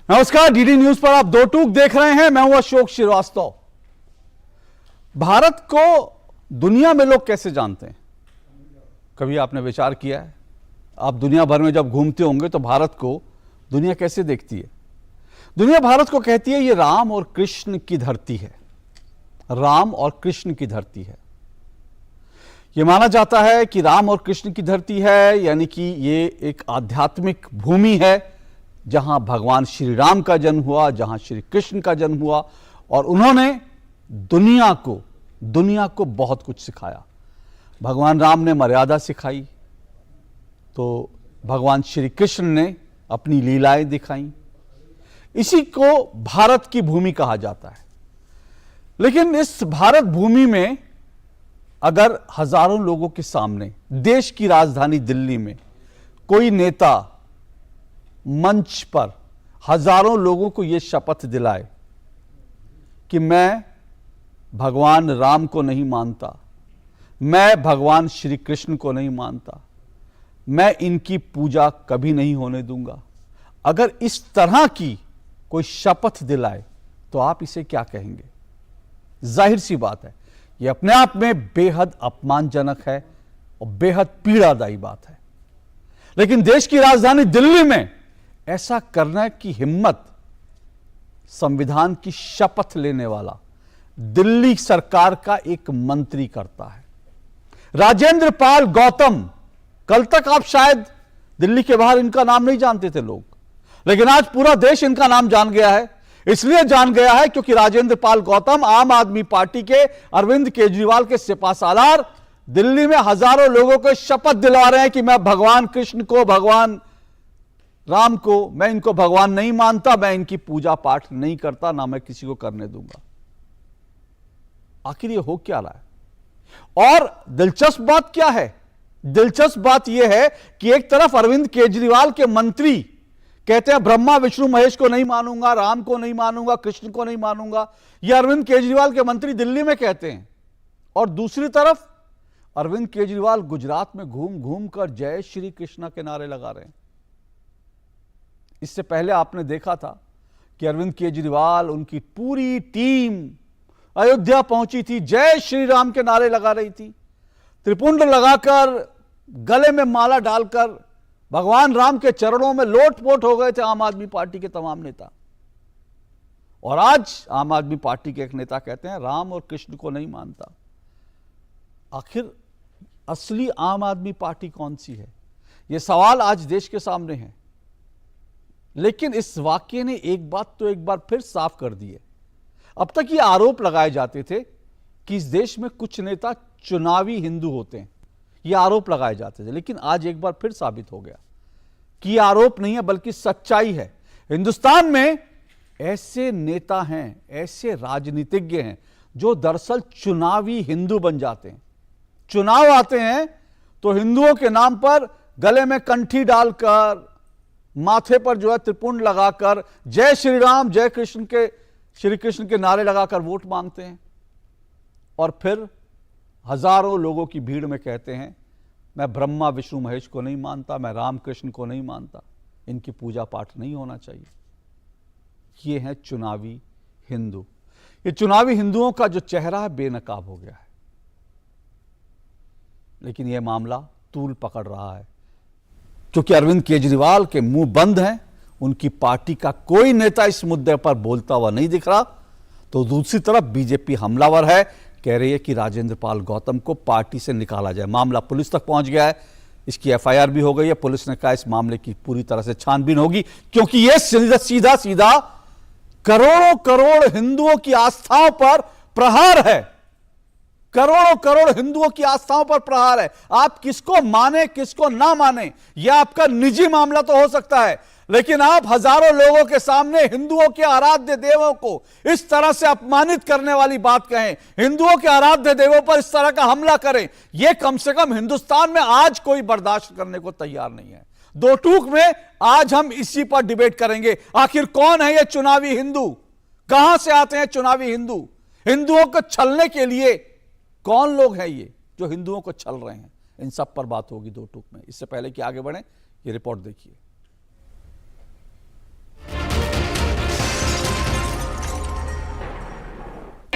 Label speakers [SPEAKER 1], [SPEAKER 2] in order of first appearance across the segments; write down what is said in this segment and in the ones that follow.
[SPEAKER 1] नमस्कार, DD news पर आप दो टूक देख रहे हैं। मैं हूं अशोक श्रीवास्तव। भारत को दुनिया में लोग कैसे जानते हैं, कभी आपने विचार किया है? आप दुनिया भर में जब घूमते होंगे तो भारत को दुनिया कैसे देखती है? दुनिया भारत को कहती है ये राम और कृष्ण की धरती है, राम और कृष्ण की धरती है। यह माना जाता है कि राम और कृष्ण की धरती है, यानी कि ये एक आध्यात्मिक भूमि है जहां भगवान श्री राम का जन्म हुआ, जहां श्री कृष्ण का जन्म हुआ और उन्होंने दुनिया को बहुत कुछ सिखाया। भगवान राम ने मर्यादा सिखाई तो भगवान श्री कृष्ण ने अपनी लीलाएं दिखाई। इसी को भारत की भूमि कहा जाता है। लेकिन इस भारत भूमि में अगर हजारों लोगों के सामने देश की राजधानी दिल्ली में कोई नेता मंच पर हजारों लोगों को यह शपथ दिलाए कि मैं भगवान राम को नहीं मानता, मैं भगवान श्री कृष्ण को नहीं मानता, मैं इनकी पूजा कभी नहीं होने दूंगा, अगर इस तरह की कोई शपथ दिलाए तो आप इसे क्या कहेंगे? जाहिर सी बात है, यह अपने आप में बेहद अपमानजनक है और बेहद पीड़ादायी बात है। लेकिन देश की राजधानी दिल्ली में ऐसा करने की हिम्मत संविधान की शपथ लेने वाला दिल्ली सरकार का एक मंत्री करता है, राजेंद्र पाल गौतम। कल तक आप शायद दिल्ली के बाहर इनका नाम नहीं जानते थे लोग, लेकिन आज पूरा देश इनका नाम जान गया है। इसलिए जान गया है क्योंकि राजेंद्र पाल गौतम आम आदमी पार्टी के अरविंद केजरीवाल के सिपाहसालार दिल्ली में हजारों लोगों को शपथ दिलवा रहे हैं कि मैं भगवान कृष्ण को, भगवान राम को, मैं इनको भगवान नहीं मानता, मैं इनकी पूजा पाठ नहीं करता, ना मैं किसी को करने दूंगा। आखिर ये हो क्या रहा है? और दिलचस्प बात क्या है? दिलचस्प बात यह है कि एक तरफ अरविंद केजरीवाल के मंत्री कहते हैं ब्रह्मा विष्णु महेश को नहीं मानूंगा, राम को नहीं मानूंगा, कृष्ण को नहीं मानूंगा, यह अरविंद केजरीवाल के मंत्री दिल्ली में कहते हैं। और दूसरी तरफ अरविंद केजरीवाल गुजरात में घूम घूम कर जय श्री कृष्णा के नारे लगा रहे हैं। इससे पहले आपने देखा था कि अरविंद केजरीवाल, उनकी पूरी टीम अयोध्या पहुंची थी, जय श्री राम के नारे लगा रही थी, त्रिपुंड लगाकर, गले में माला डालकर भगवान राम के चरणों में लोटपोट हो गए थे आम आदमी पार्टी के तमाम नेता। और आज आम आदमी पार्टी के एक नेता कहते हैं राम और कृष्ण को नहीं मानता। आखिर असली आम आदमी पार्टी कौन सी है? यह सवाल आज देश के सामने है। लेकिन इस वाक्य ने एक बार फिर साफ कर दी है। अब तक ये आरोप लगाए जाते थे कि इस देश में कुछ नेता चुनावी हिंदू होते हैं, ये आरोप लगाए जाते थे, लेकिन आज एक बार फिर साबित हो गया कि ये आरोप नहीं है बल्कि सच्चाई है। हिंदुस्तान में ऐसे नेता हैं, ऐसे राजनीतिज्ञ हैं जो दरअसल चुनावी हिंदू बन जाते हैं। चुनाव आते हैं तो हिंदुओं के नाम पर गले में कंठी डालकर, माथे पर जो है त्रिपुंड लगाकर, जय श्री राम, जय श्री कृष्ण के नारे लगाकर वोट मांगते हैं और फिर हजारों लोगों की भीड़ में कहते हैं मैं ब्रह्मा विष्णु महेश को नहीं मानता, मैं राम कृष्ण को नहीं मानता, इनकी पूजा पाठ नहीं होना चाहिए। ये हैं चुनावी हिंदू। ये चुनावी हिंदुओं का जो चेहरा है बेनकाब हो गया है। लेकिन यह मामला तूल पकड़ रहा है क्योंकि अरविंद केजरीवाल के मुंह बंद हैं, उनकी पार्टी का कोई नेता इस मुद्दे पर बोलता हुआ नहीं दिख रहा। तो दूसरी तरफ बीजेपी हमलावर है, कह रही है कि राजेंद्र पाल गौतम को पार्टी से निकाला जाए। मामला पुलिस तक पहुंच गया है, इसकी एफआईआर भी हो गई है। पुलिस ने कहा इस मामले की पूरी तरह से छानबीन होगी क्योंकि यह सीधा सीधा करोड़ों करोड़ हिंदुओं की आस्थाओं पर प्रहार है। करोड़ों करोड़ हिंदुओं की आस्थाओं पर प्रहार है। आप किसको माने किसको ना माने यह आपका निजी मामला तो हो सकता है, लेकिन आप हजारों लोगों के सामने हिंदुओं के आराध्य देवों को इस तरह से अपमानित करने वाली बात कहें, हिंदुओं के आराध्य देवों पर इस तरह का हमला करें, यह कम से कम हिंदुस्तान में आज कोई बर्दाश्त करने को तैयार नहीं है। दो टूक में आज हम इसी पर डिबेट करेंगे। आखिर कौन है ये चुनावी हिंदू? कहां से आते हैं चुनावी हिंदू? हिंदुओं को छलने के लिए कौन लोग हैं ये जो हिंदुओं को छल रहे हैं? इन सब पर बात होगी दो टूक में। इससे पहले कि आगे बढ़े, ये रिपोर्ट देखिए।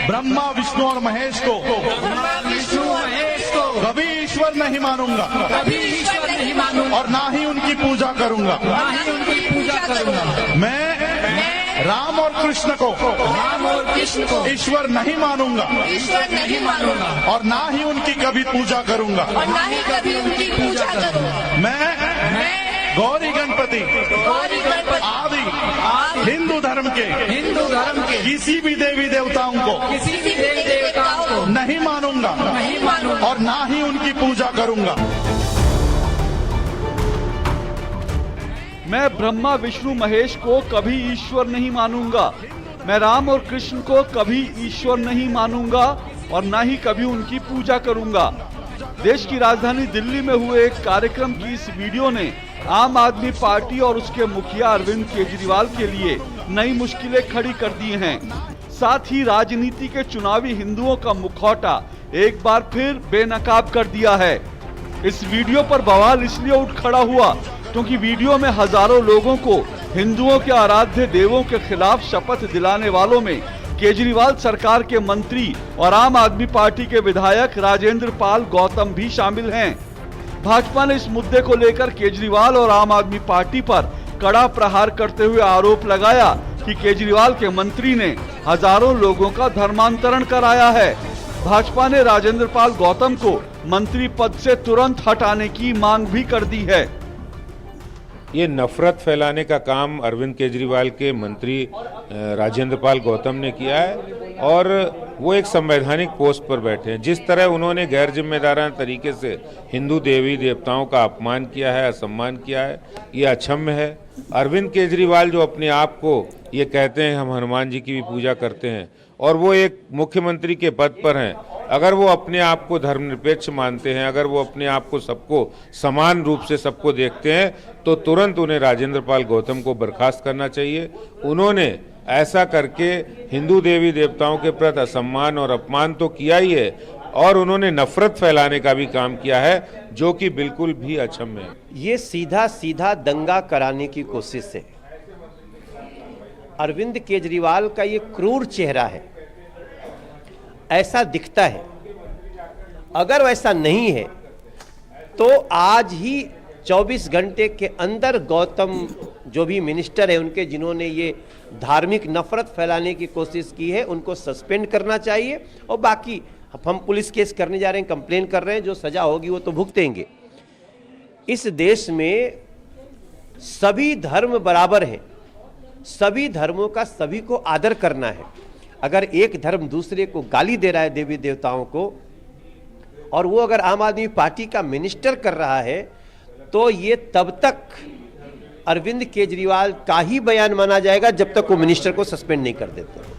[SPEAKER 2] ब्रह्मा विष्णु और महेश को कभी ईश्वर नहीं मानूंगा और ना ही उनकी पूजा करूंगा। मैं राम और कृष्ण को ईश्वर नहीं मानूंगा और ना ही उनकी कभी पूजा करूंगा। मैं गौरी गणपति आदि हिंदू धर्म के किसी भी देवी देवताओं को नहीं मानूंगा और ना ही उनकी पूजा करूंगा।
[SPEAKER 1] मैं ब्रह्मा विष्णु महेश को कभी ईश्वर नहीं मानूंगा। मैं राम और कृष्ण को कभी ईश्वर नहीं मानूंगा और ना ही कभी उनकी पूजा करूंगा। देश की राजधानी दिल्ली में हुए एक कार्यक्रम की इस वीडियो ने आम आदमी पार्टी और उसके मुखिया अरविंद केजरीवाल के लिए नई मुश्किलें खड़ी कर दी हैं। साथ ही राजनीति के चुनावी हिंदुओं का मुखौटा एक बार फिर बेनकाब कर दिया है। इस वीडियो पर बवाल इसलिए उठ खड़ा हुआ क्योंकि वीडियो में हजारों लोगों को हिंदुओं के आराध्य देवों के खिलाफ शपथ दिलाने वालों में केजरीवाल सरकार के मंत्री और आम आदमी पार्टी के विधायक राजेंद्र पाल गौतम भी शामिल हैं। भाजपा ने इस मुद्दे को लेकर केजरीवाल और आम आदमी पार्टी पर कड़ा प्रहार करते हुए आरोप लगाया कि केजरीवाल के मंत्री ने हजारों लोगों का धर्मांतरण कराया है। भाजपा ने राजेंद्र पाल गौतम को मंत्री पद से तुरंत हटाने की मांग भी कर दी है।
[SPEAKER 3] ये नफरत फैलाने का काम अरविंद केजरीवाल के मंत्री राजेंद्र पाल गौतम ने किया है और वो एक संवैधानिक पोस्ट पर बैठे हैं। जिस तरह उन्होंने गैर जिम्मेदाराना तरीके से हिंदू देवी देवताओं का अपमान किया है, असम्मान किया है, ये अक्षम्य है। अरविंद केजरीवाल जो अपने आप को ये कहते हैं हम हनुमान जी की भी पूजा करते हैं और वो एक मुख्यमंत्री के पद पर हैं, अगर वो अपने आप को धर्मनिरपेक्ष मानते हैं, अगर वो अपने आप को सबको समान रूप से सबको देखते हैं तो तुरंत उन्हें राजेंद्र पाल गौतम को बर्खास्त करना चाहिए। उन्होंने ऐसा करके हिंदू देवी देवताओं के प्रति असम्मान और अपमान तो किया ही है और उन्होंने नफरत फैलाने का भी काम किया है जो कि बिल्कुल भी अक्षम्य है।
[SPEAKER 4] ये सीधा सीधा दंगा कराने की कोशिश है। अरविंद केजरीवाल का ये क्रूर चेहरा है, ऐसा दिखता है। अगर वैसा नहीं है तो आज ही 24 घंटे के अंदर गौतम जो भी मिनिस्टर है उनके जिन्होंने ये धार्मिक नफरत फैलाने की कोशिश की है उनको सस्पेंड करना चाहिए और बाकी हम पुलिस केस करने जा रहे हैं, कंप्लेन कर रहे हैं, जो सजा होगी वो तो भुगतेंगे। इस देश में सभी धर्म बराबर हैं, सभी धर्मों का सभी को आदर करना है। अगर एक धर्म दूसरे को गाली दे रहा है देवी देवताओं को और वो अगर आम आदमी पार्टी का मिनिस्टर कर रहा है तो ये तब तक अरविंद केजरीवाल का ही बयान माना जाएगा जब तक वो मिनिस्टर को सस्पेंड नहीं कर देते।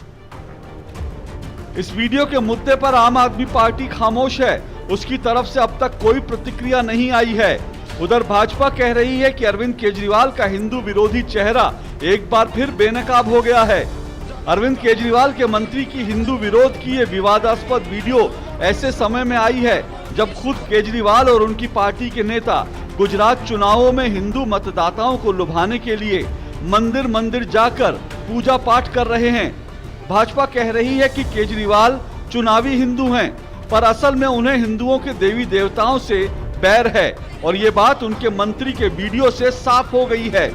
[SPEAKER 1] इस वीडियो के मुद्दे पर आम आदमी पार्टी खामोश है, उसकी तरफ से अब तक कोई प्रतिक्रिया नहीं आई है। उधर भाजपा कह रही है कि अरविंद केजरीवाल का हिंदू विरोधी चेहरा एक बार फिर बेनकाब हो गया है। अरविंद केजरीवाल के मंत्री की हिंदू विरोध की ये विवादास्पद वीडियो ऐसे समय में आई है जब खुद केजरीवाल और उनकी पार्टी के नेता गुजरात चुनावों में हिंदू मतदाताओं को लुभाने के लिए मंदिर मंदिर जाकर पूजा पाठ कर रहे हैं। भाजपा कह रही है कि केजरीवाल चुनावी हिंदू हैं, पर असल में उन्हें हिंदुओं के देवी देवताओं से बैर है और ये बात उनके मंत्री के वीडियो से साफ हो गई है।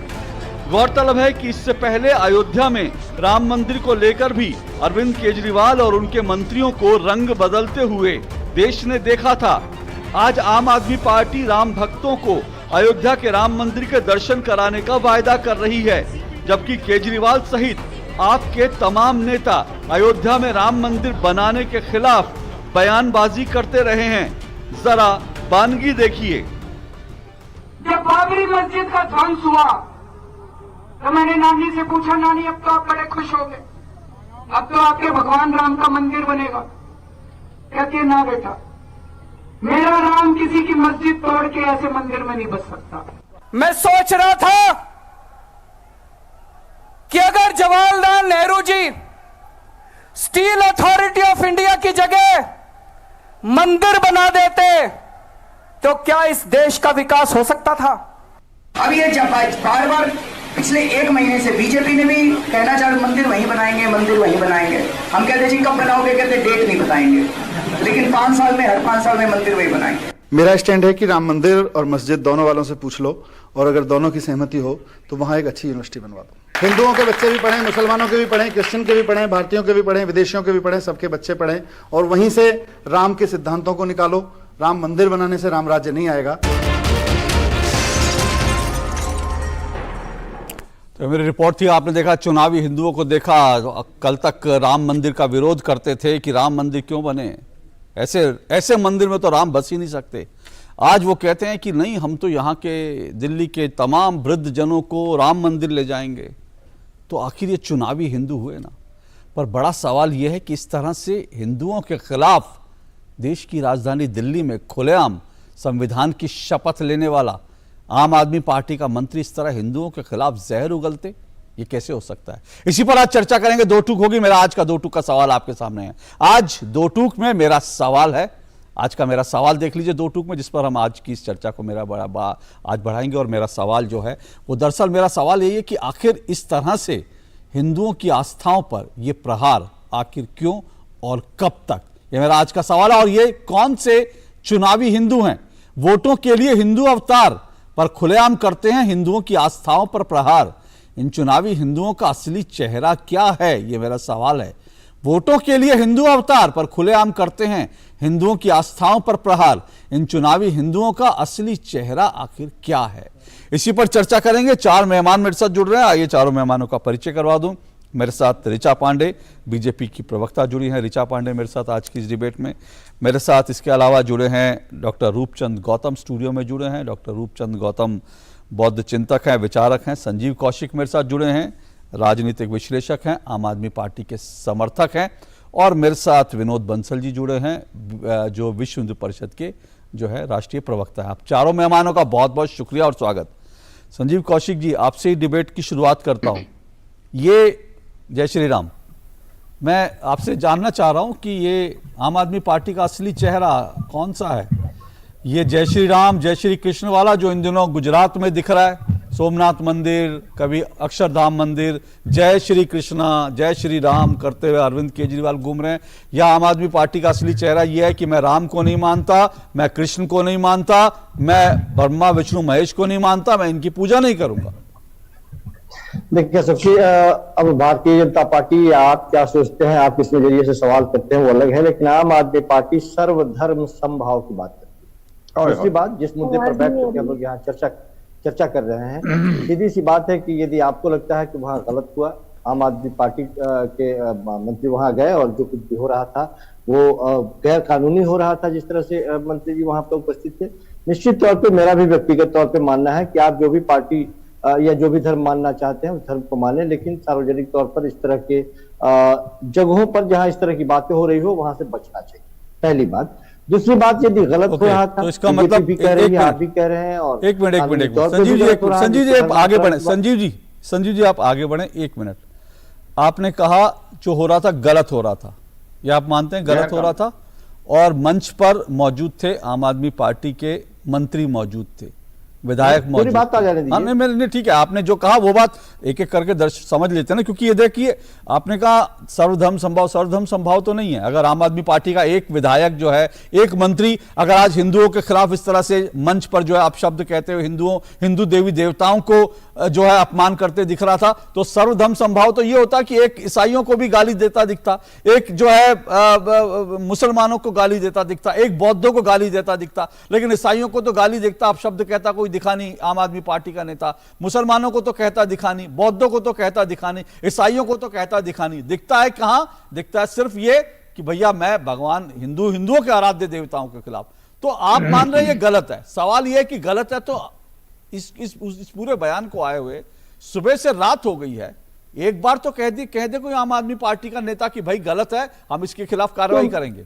[SPEAKER 1] गौरतलब है कि इससे पहले अयोध्या में राम मंदिर को लेकर भी अरविंद केजरीवाल और उनके मंत्रियों को रंग बदलते हुए देश ने देखा था। आज आम आदमी पार्टी राम भक्तों को अयोध्या के राम मंदिर के दर्शन कराने का वायदा कर रही है, जबकि केजरीवाल सहित आपके तमाम नेता अयोध्या में राम मंदिर बनाने के खिलाफ बयानबाजी करते रहे हैं। जरा बानगी देखिए।
[SPEAKER 5] जब बाबरी मस्जिद का ध्वंस हुआ तो मैंने नानी से पूछा, नानी अब तो आप बड़े खुश हो गए, अब तो आपके भगवान राम का मंदिर बनेगा। कहती है ना बेटा, मेरा राम किसी की मस्जिद तोड़ के ऐसे मंदिर में नहीं बस सकता।
[SPEAKER 6] मैं सोच रहा था कि अगर Jawaharlal Nehru ji steel authority of India की जगह मंदिर बना देते तो क्या इस देश का विकास हो सकता था?
[SPEAKER 5] अब ये जब बार बार
[SPEAKER 7] पिछले 1 महीने से बीजेपी ने भी कहना चाहा मंदिर वहीं बनाएंगे, मंदिर वहीं बनाएंगे। हम कहते जी कब बनाओगे, कहते डेट नहीं बताएंगे, लेकिन 5 साल में, हर 5 साल में मंदिर वहीं बनाएंगे।
[SPEAKER 8] मेरा स्टैंड है कि राम मंदिर और मस्जिद दोनों वालों से पूछ लो, और अगर दोनों की सहमति हो तो वहां एक अच्छी यूनिवर्सिटी बनवा दो। हिंदुओं के बच्चे भी पढ़ें, मुसलमानों के भी पढ़ें, क्रिश्चियन के भी पढ़ें, भारतीयों के भी पढ़ें, विदेशियों के भी पढ़ें, सबके बच्चे पढ़ें, और वहीं से राम के सिद्धांतों को निकालो। राम मंदिर बनाने से राम राज्य नहीं आएगा।
[SPEAKER 1] तो मेरी रिपोर्ट थी, आपने देखा चुनावी हिंदुओं को देखा, कल तक राम मंदिर का विरोध करते थे कि राम मंदिर क्यों बने, ऐसे मंदिर में तो राम बस ही नहीं सकते। आज वो कहते हैं कि नहीं, हम तो यहाँ के दिल्ली के तमाम वृद्ध जनों को राम मंदिर ले जाएंगे। तो आखिर ये चुनावी हिंदू हुए ना। पर बड़ा सवाल ये है कि इस तरह से हिंदुओं के खिलाफ देश की राजधानी दिल्ली में खुलेआम संविधान की शपथ लेने वाला आम आदमी पार्टी का मंत्री इस तरह हिंदुओं के खिलाफ जहर उगलते, ये कैसे हो सकता है? इसी पर आज चर्चा करेंगे। दो टूक होगी। मेरा आज का दो टूक का सवाल आपके सामने है। आज दो टूक में मेरा सवाल है, आज का मेरा सवाल देख लीजिए दो टूक में, जिस पर हम आज की इस चर्चा को आज बढ़ाएंगे। और मेरा सवाल जो है वो दरअसल मेरा सवाल यही है कि आखिर इस तरह से हिंदुओं की आस्थाओं पर यह प्रहार आखिर क्यों और कब तक, ये मेरा आज का सवाल है। और ये कौन से चुनावी हिंदू हैं, वोटों के लिए हिंदू अवतार पर खुलेआम करते हैं हिंदुओं की आस्थाओं पर प्रहार? इन चुनावी हिंदुओं का असली चेहरा क्या है, ये मेरा सवाल है। वोटों के लिए हिंदू अवतार पर खुलेआम करते हैं हिंदुओं की आस्थाओं पर प्रहार, इन चुनावी हिंदुओं का असली चेहरा आखिर क्या है? इसी पर चर्चा करेंगे। 4 मेहमान मेरे साथ जुड़ रहे हैं। आइए चारों मेहमानों का परिचय करवा दूं। मेरे साथ ऋचा पांडे, बीजेपी की प्रवक्ता जुड़ी हैं। ऋचा पांडे मेरे साथ आज की इस डिबेट में। मेरे साथ इसके अलावा जुड़े हैं डॉक्टर रूपचंद गौतम, स्टूडियो में जुड़े हैं। डॉक्टर रूपचंद गौतम बौद्ध चिंतक हैं, विचारक हैं। संजीव कौशिक मेरे साथ जुड़े हैं, राजनीतिक विश्लेषक हैं, आम आदमी पार्टी के समर्थक हैं। और मेरे साथ विनोद बंसल जी जुड़े हैं, जो विश्व हिंदू परिषद के जो है राष्ट्रीय प्रवक्ता है। आप चारों मेहमानों का बहुत बहुत शुक्रिया और स्वागत। संजीव कौशिक जी, आपसे ही डिबेट की शुरुआत करता हूं। ये जय श्री राम, मैं आपसे जानना चाह रहा हूं कि ये आम आदमी पार्टी का असली चेहरा कौन सा है? ये जय श्री राम, जय श्री कृष्ण वाला जो इन दिनों गुजरात में दिख रहा है, सोमनाथ मंदिर, कभी अक्षरधाम मंदिर, जय श्री कृष्णा, जय श्री राम करते हुए अरविंद केजरीवाल घूम रहे हैं, या आम आदमी पार्टी का असली चेहरा यह है कि मैं राम को नहीं मानता, मैं कृष्ण को नहीं मानता, मैं ब्रह्मा विष्णु महेश को नहीं मानता, मैं इनकी पूजा नहीं करूंगा?
[SPEAKER 9] देखिए, सबसे अब भारतीय जनता पार्टी, आप क्या सोचते हैं, आप किस नजरिए से सवाल करते हैं वो अलग है, लेकिन आम आदमी पार्टी सर्वधर्म समभाव की बात करती है। दूसरी बात, जिस मुद्दे पर बैठ करके हम लोग यहाँ चर्चा कर रहे हैं, सीधी सी बात है कि यदि आपको लगता है कि वहाँ गलत हुआ, आम आदमी पार्टी के मंत्री वहां गए और जो कुछ भी हो रहा था वो गैर कानूनी हो रहा था, जिस तरह से मंत्री जी वहां पर उपस्थित थे, निश्चित तौर पे मेरा भी व्यक्तिगत तौर पे मानना है कि आप जो भी पार्टी या जो भी धर्म मानना चाहते हैं उस धर्म को माने, लेकिन सार्वजनिक तौर पर इस तरह के जगहों पर जहां इस तरह की बातें हो रही हो वहां से बचना चाहिए, पहली बात। दूसरी बात, यदि गलत हो रहा था
[SPEAKER 1] तो इसका मतलब
[SPEAKER 9] भी कह रही है, आप भी कह रहे हैं, और
[SPEAKER 1] एक मिनट संजीव जी आप आगे बढ़े। संजीव जी आप आगे बढ़े, एक मिनट। आपने कहा जो हो रहा था गलत हो रहा था, या आप मानते हैं गलत हो रहा था? और मंच पर मौजूद थे आम आदमी पार्टी के मंत्री, मौजूद थे विधायक, मौजूद
[SPEAKER 9] बात आ जाने दीजिए।
[SPEAKER 1] हाँ, नहीं ठीक है, आपने जो कहा वो बात एक एक करके दर्शक समझ लेते हैं ना, क्योंकि ये देखिए आपने कहा सर्वधर्म संभाव तो नहीं है। अगर आम आदमी पार्टी का एक विधायक जो है, एक मंत्री अगर आज हिंदुओं के खिलाफ इस तरह से मंच पर जो है आप शब्द कहते हुए हिंदू देवी देवताओं को जो है अपमान करते दिख रहा था, तो सर्वधर्म संभाव तो ये होता कि एक ईसाइयों को भी गाली देता दिखता, एक जो है मुसलमानों को गाली देता दिखता, एक बौद्धों को गाली देता दिखता, लेकिन ईसाइयों को तो गाली देता आप शब्द कहता कोई दिखा नहीं आम आदमी पार्टी का नेता, मुसलमानों को तो कहता दिखा नहीं, बौद्धों को तो कहता दिखा नहीं, ईसाइयों को तो कहता दिखा नहीं। दिखता है कहां? दिखता है सिर्फ ये कि भैया मैं भगवान हिंदुओं के आराध्य देवताओं के खिलाफ। तो आप मान रहे हैं ये गलत है। सवाल ये है कि गलत है तो इस पूरे बयान को आए हुए सुबह से रात हो गई है, एक बार तो कह दे कोई आम आदमी पार्टी का नेता कि भाई गलत है, हम इसके खिलाफ कार्रवाई करेंगे।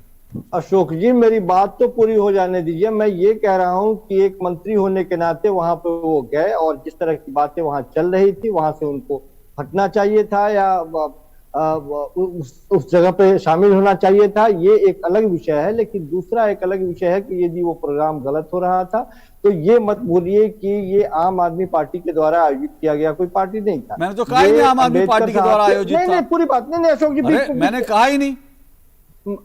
[SPEAKER 9] अशोक जी, मेरी बात तो पूरी हो जाने दीजिए। मैं ये कह रहा हूं कि एक मंत्री होने के नाते वहां पर वो गए और जिस तरह की बातें वहां चल रही थी वहां से उनको हटना चाहिए था, या उस जगह पे शामिल होना चाहिए था, ये एक अलग विषय है। लेकिन दूसरा एक अलग विषय है कि यदि वो प्रोग्राम गलत हो रहा था तो ये मत बोलिए कि ये आम आदमी पार्टी के द्वारा आयोजित किया गया, कोई पार्टी नहीं था।
[SPEAKER 1] मैंने तो कहा ही नहीं आम आदमी पार्टी के द्वारा आयोजित था।
[SPEAKER 9] नहीं, पूरी बात नहीं, अशोक जी,
[SPEAKER 1] मैंने कहा ही नहीं।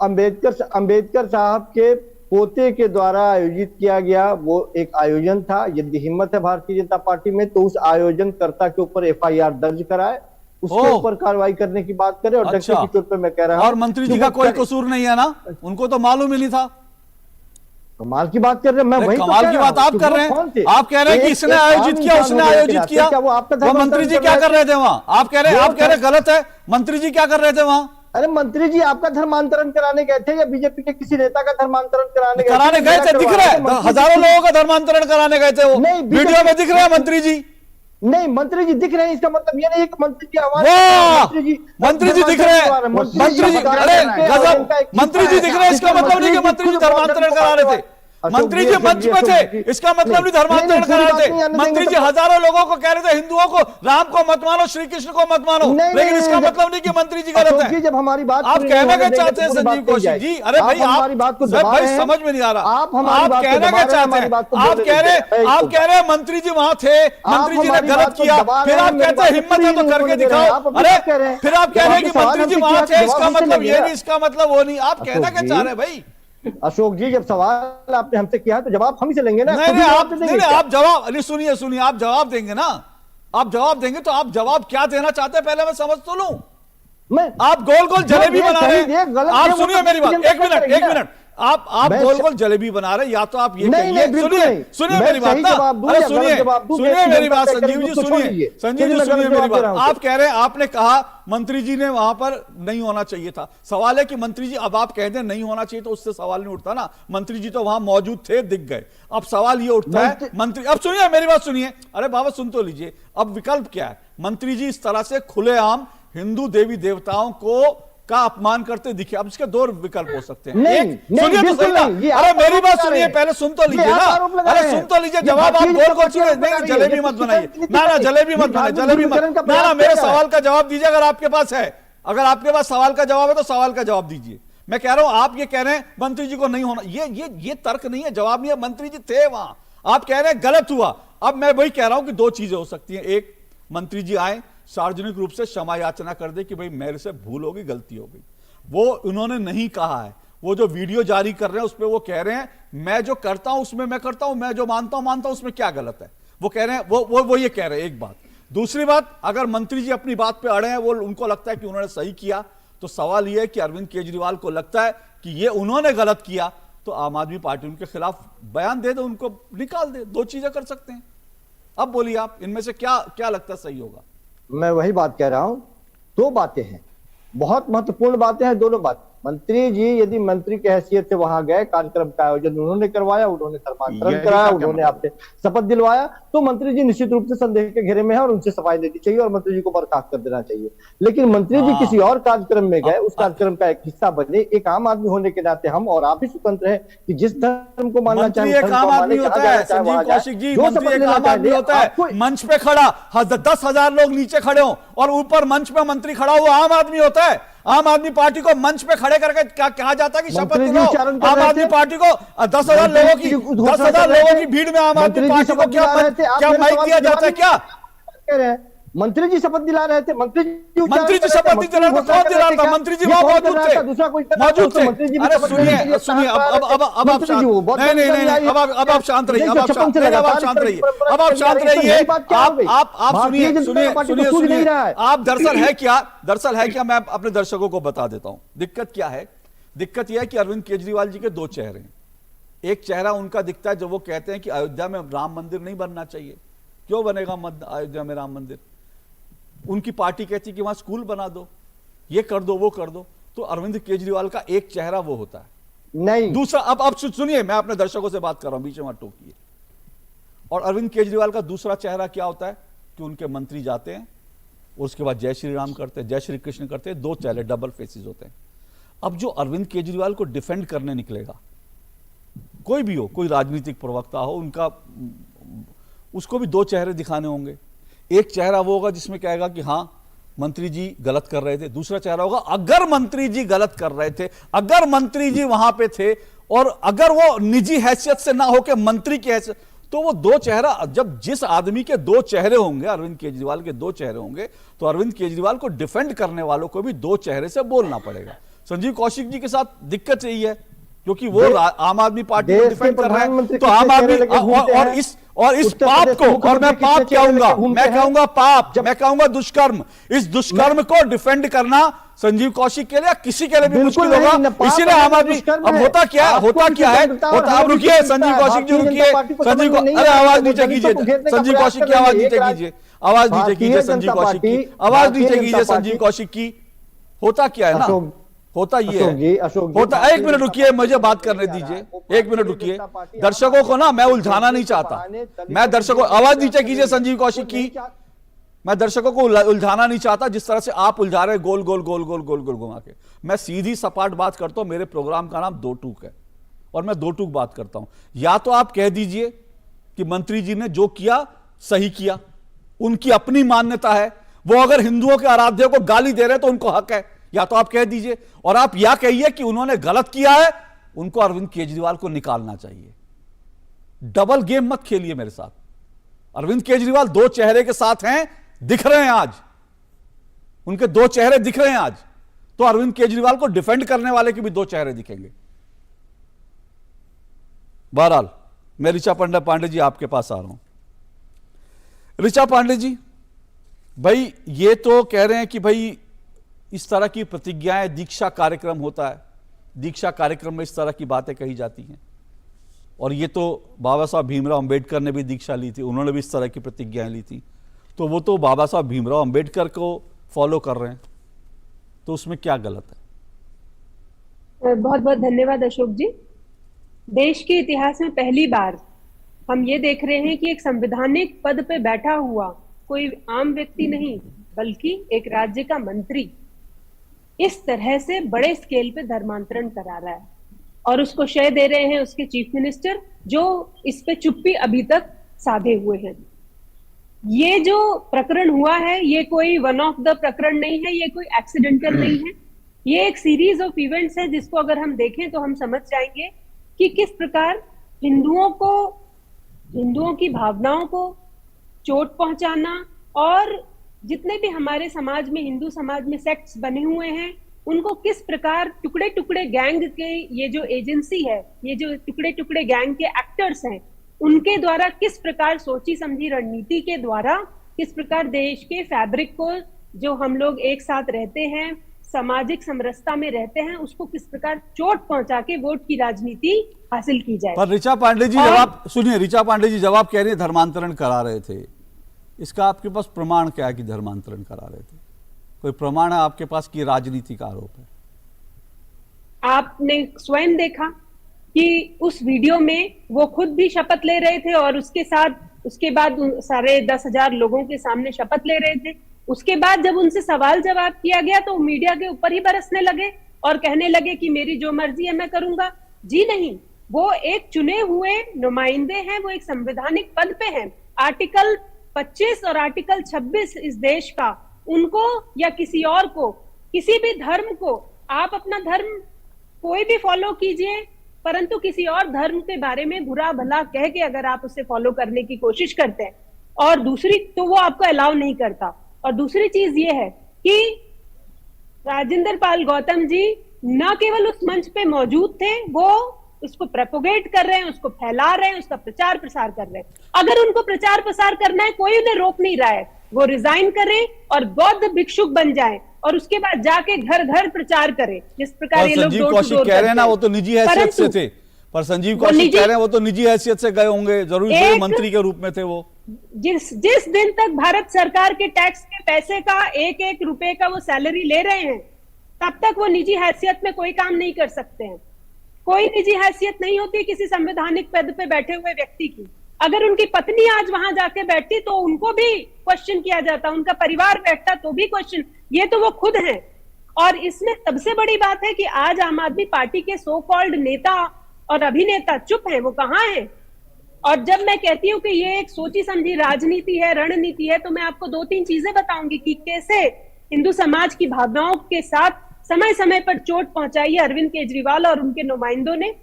[SPEAKER 9] अंबेडकर साहब के पोते के द्वारा आयोजित किया गया वो एक आयोजन था। यदि हिम्मत है भारतीय जनता पार्टी में तो उस आयोजनकर्ता के ऊपर FIR दर्ज कराए, उसके ऊपर कार्रवाई करने की बात करें। और
[SPEAKER 1] अच्छा।
[SPEAKER 9] डॉक्टर के तौर पे मैं कह रहा हूं,
[SPEAKER 1] और मंत्री जी का कोई कसूर नहीं है ना, उनको तो मालूम ही नहीं था।
[SPEAKER 9] कमाल की बात कर रहे हैं, मैं वही
[SPEAKER 1] कमाल की बात आप कर रहे हैं। आप कह रहे हैं कि इसने आयोजित किया, उसने आयोजित किया, वो मंत्री जी क्या कर रहे थे वहां? आप कह रहे गलत है, मंत्री जी क्या कर रहे थे वहां?
[SPEAKER 9] अरे मंत्री जी आपका धर्मांतरण कराने गए थे या बीजेपी के किसी नेता का धर्मांतरण कराने
[SPEAKER 1] गए थे? दिख रहा है हजारों लोगों का धर्मांतरण कराने गए थे वो, वीडियो में दिख रहे हैं मंत्री जी।
[SPEAKER 9] नहीं, मंत्री जी दिख रहे हैं, इसका मतलब ये नहीं कि मंत्री जी आवाज,
[SPEAKER 1] मंत्री जी दिख रहे हैं, मंत्री जी, अरे गजब, मंत्री जी दिख रहे हैं, इसका मतलब नहीं कि मंत्री जी धर्मांतरण करा रहे थे। मंत्री जी मंच पे थे, इसका मतलब नहीं धर्मांतरण करा रहे थे। मंत्री जी हजारों लोगों को कह रहे थे हिंदुओं को, राम को मत मानो, श्री कृष्ण को मत मानो, लेकिन इसका मतलब नहीं कि मंत्री जी गलत है।
[SPEAKER 9] जब हमारी बात
[SPEAKER 1] आप कहना क्या चाहते हैं संजीव कौशिक जी? अरे भाई आप भाई समझ में नहीं आ रहा, आप कहना क्या चाहते हैं? आप कह रहे हैं मंत्री जी वहां थे, मंत्री जी ने गलत किया, फिर आप कहते हैं हिम्मत है तो करके दिखाओ। अरे फिर आप कह रहे हैं कि मंत्री जी वहां थे, इसका मतलब ये नहीं, इसका मतलब वो नहीं। आप कहना क्या चाह रहे हैं भाई?
[SPEAKER 9] अशोक जी, जब सवाल आपने हमसे किया तो जवाब हम ही से लेंगे ना।
[SPEAKER 1] नहीं, आप जवाब, अरे सुनिए, आप जवाब देंगे ना, आप जवाब देंगे तो आप जवाब क्या देना चाहते हैं पहले मैं समझ तो लूं। आप गोल गोल जलेबी बना रहे हैं। आप सुनिए मेरी बात, एक मिनट, आप गोल गोल जलेबी बना रहे, या तो आप ये सुनिए मेरी बात ना, अरे सुनिए मेरी बात संजीव जी, सुनिए मेरी बात। आप कह रहे हैं, आपने कहा मंत्री जी ने वहां पर नहीं होना चाहिए था। सवाल है कि मंत्री जी, अब आप कहते हैं नहीं होना चाहिए तो उससे सवाल नहीं उठता ना, मंत्री जी तो वहां मौजूद थे, दिख गए। अब सवाल ये उठता है मंत्री, अब सुनिए मेरी बात सुनिए, अरे बाबा सुन तो लीजिए, अब विकल्प क्या है? मंत्री जी इस तरह से खुलेआम हिंदू देवी देवताओं को का अपमान करते दिखे। अब इसके दो विकल्प हो सकते हैं। सुनिए तो सही ना, अरे मेरी बात सुनिए, पहले सुन तो लीजिए ना, अरे सुन तो लीजिए, जवाब आप गोल गोल सुनिए। नहीं, जलेबी मत बनाइए ना, जलेबी मत ना, मेरे सवाल का जवाब दीजिए अगर आपके पास है। अगर आपके पास सवाल का जवाब है तो सवाल का जवाब दीजिए। मैं कह रहा हूं, आप ये कह रहे हैं मंत्री जी को नहीं होना, ये तर्क नहीं है, जवाब नहीं है। मंत्री जी थे वहां, आप कह रहे हैं गलत हुआ। अब मैं वही कह रहा हूं कि दो चीजें हो सकती हैं। एक, मंत्री जी आए, सार्वजनिक रूप से क्षमा याचना कर दे कि भाई मेरे से भूल हो गई, गलती हो गई। वो उन्होंने नहीं कहा है। वो जो वीडियो जारी कर रहे हैं उसमें वो कह रहे हैं मैं जो करता हूं उसमें मैं करता हूं, मैं जो मानता हूं उसमें क्या गलत है, वो कह रहे हैं, वो ये कह रहे हैं। एक बात। दूसरी बात, अगर मंत्री जी अपनी बात पे अड़े हैं, वो उनको लगता है कि उन्होंने सही किया, तो सवाल यह है कि अरविंद केजरीवाल को लगता है कि ये उन्होंने गलत किया, तो आम आदमी पार्टी उनके खिलाफ बयान दे दे, उनको निकाल दे। दो चीजें कर सकते हैं। अब बोलिए आप, इनमें से क्या लगता है सही होगा?
[SPEAKER 9] मैं वही बात कह रहा हूं, दो बातें हैं, बहुत महत्वपूर्ण बातें हैं दोनों बातें। मंत्री जी यदि मंत्री की हैसियत से वहां गए, कार्यक्रम का आयोजन उन्होंने करवाया, उन्होंने धर्मांतरण कराया, उन्होंने आपसे शपथ दिलवाया, तो मंत्री जी निश्चित रूप से संदेह के घेरे में है और उनसे सफाई देनी चाहिए और मंत्री जी को बर्खास्त कर देना चाहिए। लेकिन मंत्री जी किसी और कार्यक्रम में गए, उस कार्यक्रम का एक हिस्सा बने। एक आम आदमी होने के नाते हम और आप ही स्वतंत्र है कि जिस धर्म को मानना चाहे,
[SPEAKER 1] मंच पे खड़ा 10,000 लोग नीचे खड़े हो और ऊपर मंच पे मंत्री खड़ा हुआ आम आदमी होता है। आम आदमी पार्टी को मंच पे खड़े करके क्या कहा जाता है कि शपथ लो। आम आदमी पार्टी को 10,000 लोगों की भीड़ में आम आदमी पार्टी को क्या माइक दिया जाता है? क्या
[SPEAKER 9] मंत्री जी शपथ दिला रहे थे? मंत्री जी
[SPEAKER 1] शपथ नहीं दिला रहे थे, कौन दिला रहा था? मंत्री जी वहां मौजूद थे, दूसरा कोई मौजूद थे। अरे सुनिए, अब आप शांत, नहीं, अब आप शांत रहिए, अब आप शांत रहिए। आप सुनिए, आप दरअसल है क्या, मैं अपने दर्शकों को बता देता हूं दिक्कत क्या है। दिक्कत यह है कि अरविंद केजरीवाल जी के दो चेहरे हैं। एक चेहरा उनका दिखता है जब वो कहते हैं कि अयोध्या में राम मंदिर नहीं बनना चाहिए। क्यों बनेगा अयोध्या में राम मंदिर? उनकी पार्टी कहती है कि वहां स्कूल बना दो, ये कर दो, वो कर दो। तो अरविंद केजरीवाल का एक चेहरा वो होता है। नहीं, दूसरा, अब सुनिए, मैं अपने दर्शकों से बात कर रहा हूं, बीच में मत टोकिए। और अरविंद केजरीवाल का दूसरा चेहरा क्या होता है कि उनके मंत्री जाते हैं और उसके बाद जय श्री राम करते हैं, जय श्री कृष्ण करते हैं। दो चेहरे, डबल फेसेस होते हैं। अब जो अरविंद केजरीवाल को डिफेंड करने निकलेगा, कोई भी हो, कोई राजनीतिक प्रवक्ता हो, उनका उसको भी दो चेहरे दिखाने होंगे। एक चेहरा वो होगा जिसमें कहेगा कि हाँ मंत्री जी गलत कर रहे थे, दूसरा चेहरा होगा अगर मंत्री जी गलत कर रहे थे, अगर मंत्री जी वहां पे थे और अगर वो निजी हैसियत से ना होकर मंत्री की हैसियत, तो वो दो चेहरा, जब जिस आदमी के दो चेहरे होंगे, अरविंद केजरीवाल के दो चेहरे होंगे, तो अरविंद केजरीवाल को डिफेंड करने वालों को भी दो चेहरे से बोलना पड़ेगा। संजीव कौशिक जी के साथ दिक्कत यही है क्योंकि वो आम आदमी पार्टी को डिफेंड कर रहे हैं, तो आम आदमी और इस पाप को, और मैं पाप कहूंगा, मैं कहूंगा पाप, मैं कहूंगा दुष्कर्म, इस दुष्कर्म को डिफेंड करना संजीव कौशिक के लिए किसी के लिए भी मुश्किल होगा। इसीलिए आम आदमी, अब होता क्या है, अब रुकिए संजीव कौशिक जी, रुकिए संजीव, अरे आवाज नीचे कीजिए, संजीव कौशिक की आवाज नीचे कीजिए, आवाज नीचे कीजिए संजीव कौशिक की, आवाज नीचे कीजिए संजीव कौशिक की। होता क्या है ना, होता ये है, होता, एक मिनट रुकिए, मुझे बात करने दीजिए, एक मिनट रुकिए। दर्शकों को ना मैं उलझाना नहीं चाहता, मैं दर्शकों, आवाज नीचे कीजिए संजीव कौशिक की, मैं दर्शकों को उलझाना नहीं चाहता जिस तरह से आप उलझा रहे गोल गोल गोल गोल गोल गोल घुमा के। मैं सीधी सपाट बात करता हूं, मेरे प्रोग्राम का नाम दो टूक है और मैं दो टूक बात करता हूं। या तो आप कह दीजिए कि मंत्री जी ने जो किया सही किया, उनकी अपनी मान्यता है, वो अगर हिंदुओं के आराध्य को गाली दे रहे तो उनको हक है, या तो आप कह दीजिए, और आप या कहिए कि उन्होंने गलत किया है, उनको अरविंद केजरीवाल को निकालना चाहिए। डबल गेम मत खेलिए मेरे साथ। अरविंद केजरीवाल दो चेहरे के साथ हैं, दिख रहे हैं आज, उनके दो चेहरे दिख रहे हैं आज, तो अरविंद केजरीवाल को डिफेंड करने वाले के भी दो चेहरे दिखेंगे। बहरहाल मैं ऋचा पांडे जी आपके पास आ रहा हूं। ऋचा पांडे जी, भाई ये तो कह रहे हैं कि भाई इस तरह की प्रतिज्ञाएं, दीक्षा कार्यक्रम होता है, दीक्षा कार्यक्रम में इस तरह की बातें कही जाती हैं, और ये तो बाबा साहब भीमराव अंबेडकर ने भी दीक्षा ली थी, उन्होंने भी इस तरह की प्रतिज्ञाएं ली थी, तो वो तो बाबा साहब भीमराव अंबेडकर को फॉलो कर रहे हैं, तो उसमें क्या गलत है?
[SPEAKER 10] बहुत बहुत धन्यवाद अशोक जी। देश के इतिहास में पहली बार हम ये देख रहे हैं कि एक संवैधानिक पद पे बैठा हुआ कोई आम व्यक्ति नहीं, बल्कि एक राज्य का मंत्री इस तरह से बड़े स्केल पे धर्मांतरण करा रहा है, और उसको श्रेय दे रहे हैं उसके चीफ मिनिस्टर, जो इस पे चुप्पी अभी तक साधे हुए हैं। ये जो प्रकरण हुआ है, ये कोई वन ऑफ द प्रकरण नहीं है, ये कोई एक्सीडेंटल नहीं है, ये एक सीरीज ऑफ इवेंट्स है जिसको अगर हम देखें तो हम समझ जाएंगे कि किस प्रकार हिंदुओं की भावनाओं को चोट पहुंचाना, और जितने भी हमारे समाज में, हिंदू समाज में सेक्ट्स बने हुए हैं, उनको किस प्रकार टुकड़े टुकड़े गैंग के, ये जो एजेंसी है, ये जो टुकड़े टुकड़े गैंग के एक्टर्स हैं, उनके द्वारा किस प्रकार सोची समझी रणनीति के द्वारा किस प्रकार देश के फैब्रिक को, जो हम लोग एक साथ रहते हैं, सामाजिक समरसता में रहते हैं, उसको किस प्रकार चोट पहुंचा के वोट की राजनीति हासिल की जाए।
[SPEAKER 1] पर ऋचा पांडे जी, जब आप सुनिए, ऋचा पांडे जी जब आप कह रहे हैं धर्मांतरण करा रहे थे, इसका आपके पास प्रमाण क्या है कि धर्मांतरण करा रहे थे? कोई प्रमाण है आपके पास कि राजनीति का आरोप है?
[SPEAKER 10] आपने स्वयं देखा कि उस वीडियो में वो खुद भी शपथ ले रहे थे, और उसके बाद सारे 10,000 लोगों के सामने शपथ ले रहे थे। उसके बाद जब उनसे सवाल जवाब किया गया तो मीडिया के ऊपर ही बरसने लगे और कहने लगे कि मेरी जो मर्जी है मैं करूंगा। जी नहीं, वो एक चुने हुए नुमाइंदे हैं, वो एक संवैधानिक पद पे हैं। आर्टिकल 25 और आर्टिकल 26 इस देश का, उनको या किसी और को, किसी भी धर्म को, आप अपना धर्म कोई भी फॉलो कीजिए, परंतु किसी और धर्म के बारे में बुरा भला कह के अगर आप उसे फॉलो करने की कोशिश करते हैं, और दूसरी तो वो आपको अलाउ नहीं करता। और दूसरी चीज ये है कि राजेंद्र पाल गौतम जी न केवल उस मंच पे मौजूद थे, वो उसको प्रोपोगेट कर रहे हैं, उसको फैला रहे हैं, उसका प्रचार प्रसार कर रहे हैं। अगर उनको प्रचार प्रसार करना है, कोई उन्हें रोक नहीं रहा है, वो रिजाइन करें और बौद्ध भिक्षुक बन जाएं, और उसके बाद जाके घर घर प्रचार करें, जिस प्रकार ये लोग
[SPEAKER 1] संजीव कौशिक कह रहे हैं ना, वो तो निजी हैसियत से थे, पर संजीव कौशिक कह रहे हैं वो तो निजी हैसियत से गए होंगे, जरूरी से मंत्री के रूप में थे वो।
[SPEAKER 10] जिस दिन तक भारत सरकार के टैक्स के पैसे का एक एक रुपए का वो सैलरी ले रहे हैं, तब तक वो निजी हैसियत में कोई काम नहीं कर सकते हैं। कोई निजी हैसियत नहीं होती किसी संवैधानिक पद पे बैठे हुए व्यक्ति की। अगर उनकी पत्नी आज वहां जाके बैठती तो उनको भी क्वेश्चन किया जाता, उनका परिवार बैठता तो भी क्वेश्चन। ये तो वो खुद हैं। और इसमें सबसे बड़ी बात है कि आज आम आदमी पार्टी के सो कॉल्ड नेता और अभिनेता चुप हैं, वो कहाँ हैं? और जब मैं कहती हूँ कि ये एक सोची समझी राजनीति है, रणनीति है, तो मैं आपको 2-3 चीजें बताऊंगी कि कैसे हिंदू समाज की भावनाओं के साथ समय समय पर चोट पहुंचाई है अरविंद केजरीवाल और उनके नुमाइंदों ने।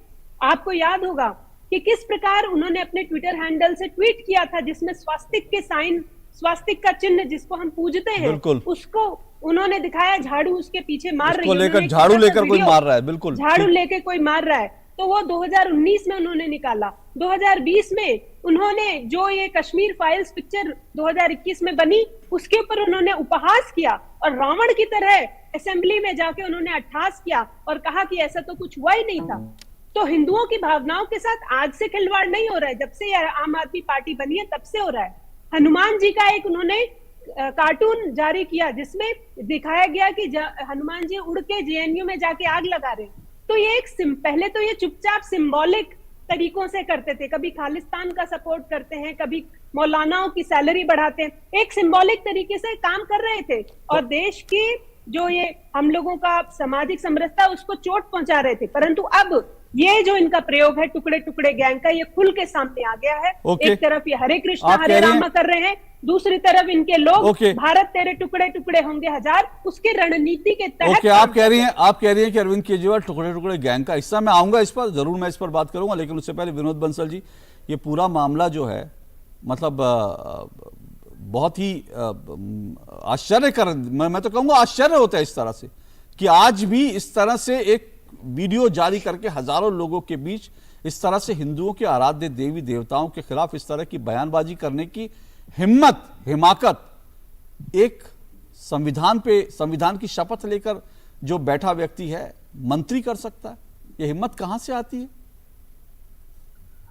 [SPEAKER 10] आपको याद होगा कि किस प्रकार उन्होंने अपने ट्विटर हैंडल से ट्वीट किया था जिसमें स्वास्तिक के साइन, स्वास्तिक का चिन्ह जिसको हम पूजते हैं, उसको उन्होंने दिखाया, झाड़ू उसके पीछे मार रही है,
[SPEAKER 1] झाड़ू लेकर कोई मार रहा है, बिल्कुल
[SPEAKER 10] झाड़ू लेके कोई मार रहा है। तो वो 2019 में उन्होंने निकाला। 2020 में उन्होंने जो ये कश्मीर फाइल्स पिक्चर 2021 में बनी, उसके ऊपर उन्होंने उपहास किया और रावण की तरह असेंबली में जाके उन्होंने अट्ठास किया और कहा कि ऐसा तो कुछ हुआ ही नहीं था। तो हिंदुओं की भावनाओं के साथ आज से खिलवाड़ नहीं हो रहा है, जब से आम आदमी पार्टी बनी है तब से हो रहा है। हनुमान जी का एक उन्होंने कार्टून जारी किया जिसमें दिखाया गया कि हनुमान जी उड़ के जेएनयू में जाके आग लगा रहे। तो ये पहले तो ये चुपचाप सिंबॉलिक तरीकों से करते थे, कभी खालिस्तान का सपोर्ट करते हैं, कभी मौलानाओं की सैलरी बढ़ाते हैं, एक सिंबॉलिक तरीके से काम कर रहे थे और देश की जो ये हम लोगों का सामाजिक समरसता उसको चोट पहुंचा रहे थे। परंतु अब ये जो इनका प्रयोग है टुकड़े टुकड़े गैंग का, ये खुल के सामने आ गया है। एक तरफ ये हरे कृष्णा हरे रामा कर रहे हैं, दूसरी तरफ इनके लोग भारत तेरे टुकड़े टुकड़े होंगे हजार, उसके रणनीति के तहत
[SPEAKER 1] आप कह रही हैं कि अरविंद केजरीवाल टुकड़े टुकड़े गैंग का हिस्सा। मैं आऊंगा इस पर, जरूर मैं इस पर बात करूंगा, लेकिन उससे पहले विनोद बंसल जी, ये पूरा मामला जो है मतलब बहुत ही आश्चर्यकर, मैं तो कहूंगा आश्चर्य होता है इस तरह से कि आज भी इस तरह से एक वीडियो जारी करके हजारों लोगों के बीच इस तरह से हिंदुओं के आराध्य देवी देवताओं के खिलाफ इस तरह की बयानबाजी करने की हिम्मत, हिमाकत एक संविधान की शपथ लेकर जो बैठा व्यक्ति है, मंत्री कर सकता है। ये हिम्मत कहां से आती है?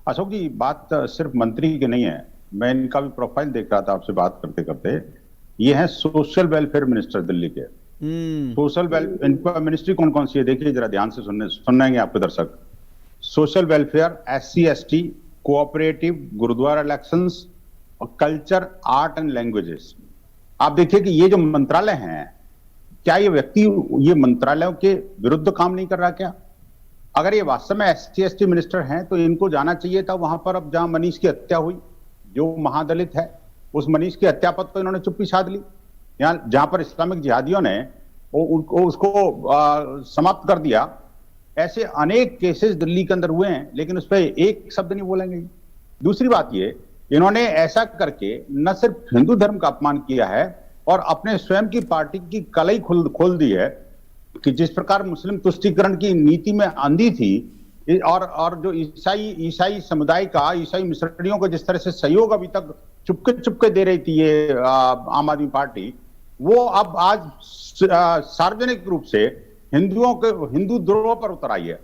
[SPEAKER 11] अशोक जी, बात सिर्फ मंत्री की नहीं है, मैं इनका भी प्रोफाइल देख रहा था आपसे बात करते करते। ये है सोशल वेलफेयर मिनिस्टर दिल्ली के। सोशल वेलफेयर, इनका मिनिस्ट्री कौन कौन सी है देखिए जरा ध्यान से सुनेंगे आपके दर्शक। Social welfare, SC/ST, cooperative, gurdwara elections और कल्चर, आर्ट एंड लैंग्वेजेस। आप देखिए कि ये जो मंत्रालय हैं, क्या ये व्यक्ति ये मंत्रालयों के विरुद्ध काम नहीं कर रहा क्या? अगर ये वास्तव में SC/ST मिनिस्टर हैं तो इनको जाना चाहिए था वहां पर। अब जहां मनीष की हत्या हुई, जो महादलित है, उस मनीष की हत्या पर तो इन्होंने चुप्पी साध ली। यहाँ जहां पर इस्लामिक जिहादियों ने उसको समाप्त कर दिया, ऐसे अनेक केसेस दिल्ली के अंदर हुए हैं, लेकिन उस पर एक शब्द नहीं बोलेंगे। दूसरी बात ये, इन्होंने ऐसा करके न सिर्फ हिंदू धर्म का अपमान किया है और अपने स्वयं की पार्टी की कलई खोल दी है कि जिस प्रकार मुस्लिम तुष्टीकरण की नीति में अंधी थी और जो ईसाई समुदाय का, ईसाई मिशनरियों को जिस तरह से सहयोग अभी तक चुपके दे रही थी ये आम आदमी पार्टी, वो अब आज सार्वजनिक रूप से हिंदू द्रोह पर उतर आई है।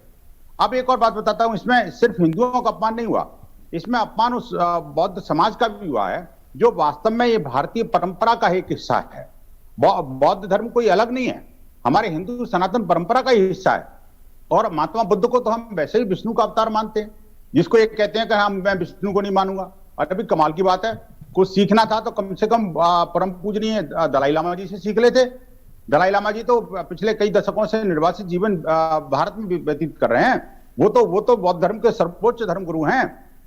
[SPEAKER 11] अब एक और बात बताता हूं, इसमें सिर्फ हिंदुओं का अपमान नहीं हुआ, इसमें अपमान उस बौद्ध समाज का भी हुआ है जो वास्तव में ये भारतीय परंपरा का एक हिस्सा है। बौद्ध धर्म कोई अलग नहीं है, हमारे हिंदू सनातन परंपरा का ही हिस्सा है। और महात्मा बुद्ध को तो हम वैसे ही विष्णु का अवतार मानते हैं, जिसको एक कहते हैं कि मैं विष्णु को नहीं मानूंगा। और अभी कमाल की बात है, कुछ सीखना था तो कम से कम परम पूजनीय दलाई लामा जी से सीख लेते। दलाई लामा जी तो पिछले कई दशकों से निर्वासित जीवन भारत में व्यतीत कर रहे हैं। वो तो बौद्ध धर्म के सर्वोच्च धर्म गुरु हैं